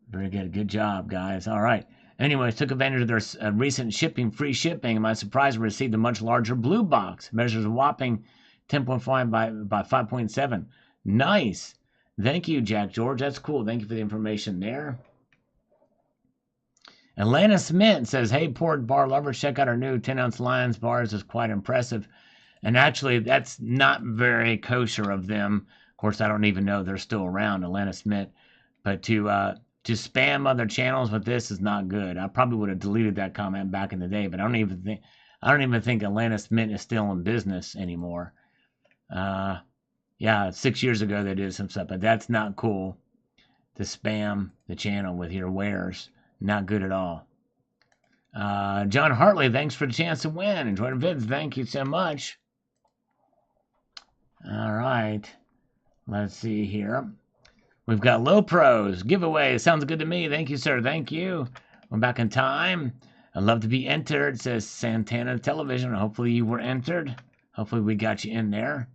Very good. Good job, guys. All right. Anyways, took advantage of their recent free shipping, and my surprise received a much larger blue box. Measures a whopping 10.5 by 5.7. Nice. Thank you, Jack George. That's cool. Thank you for the information there. Atlanta Smith says, hey, Port Bar lovers, check out our new 10-ounce Lions bars. It's quite impressive. And actually, that's not very kosher of them, course, I don't even know they're still around, Atlantis Mint. But to spam other channels with this is not good. I probably would have deleted that comment back in the day, but I don't even think Atlantis Mint is still in business anymore. Yeah, 6 years ago they did some stuff, but that's not cool to spam the channel with your wares. Not good at all. John Hartley, thanks for the chance to win. Enjoy the vids. Thank you so much. All right. Let's see here. We've got low pros giveaway. Sounds good to me. Thank you, sir. Thank you. We're back in time. I'd love to be entered, says Santana Television. Hopefully you were entered. Hopefully we got you in there.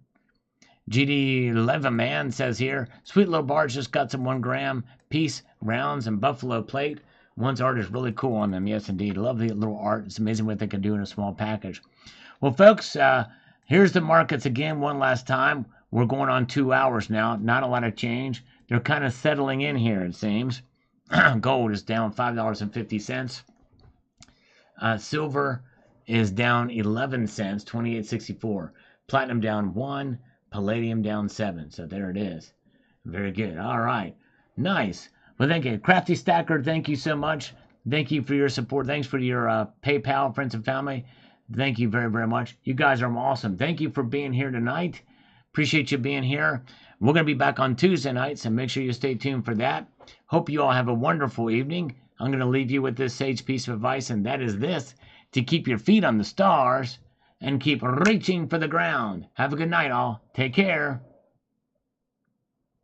GD Leverman says here, sweet little bars just got some 1 gram piece rounds and buffalo plate. One's art is really cool on them. Yes, indeed. Love the little art. It's amazing what they can do in a small package. Well, folks, here's the markets again one last time. We're going on 2 hours now. Not a lot of change. They're kind of settling in here, it seems. Gold is down $5.50. Silver is down 11 cents, 28.64. Platinum down 1. Palladium down 7. So there it is. Very good. All right. Nice. Well, thank you. Crafty Stacker, thank you so much. Thank you for your support. Thanks for your PayPal, friends and family. Thank you very, very much. You guys are awesome. Thank you for being here tonight. Appreciate you being here. We're going to be back on Tuesday night, so make sure you stay tuned for that. Hope you all have a wonderful evening. I'm going to leave you with this sage piece of advice, and that is this: to keep your feet on the stars and keep reaching for the ground. Have a good night, all. Take care.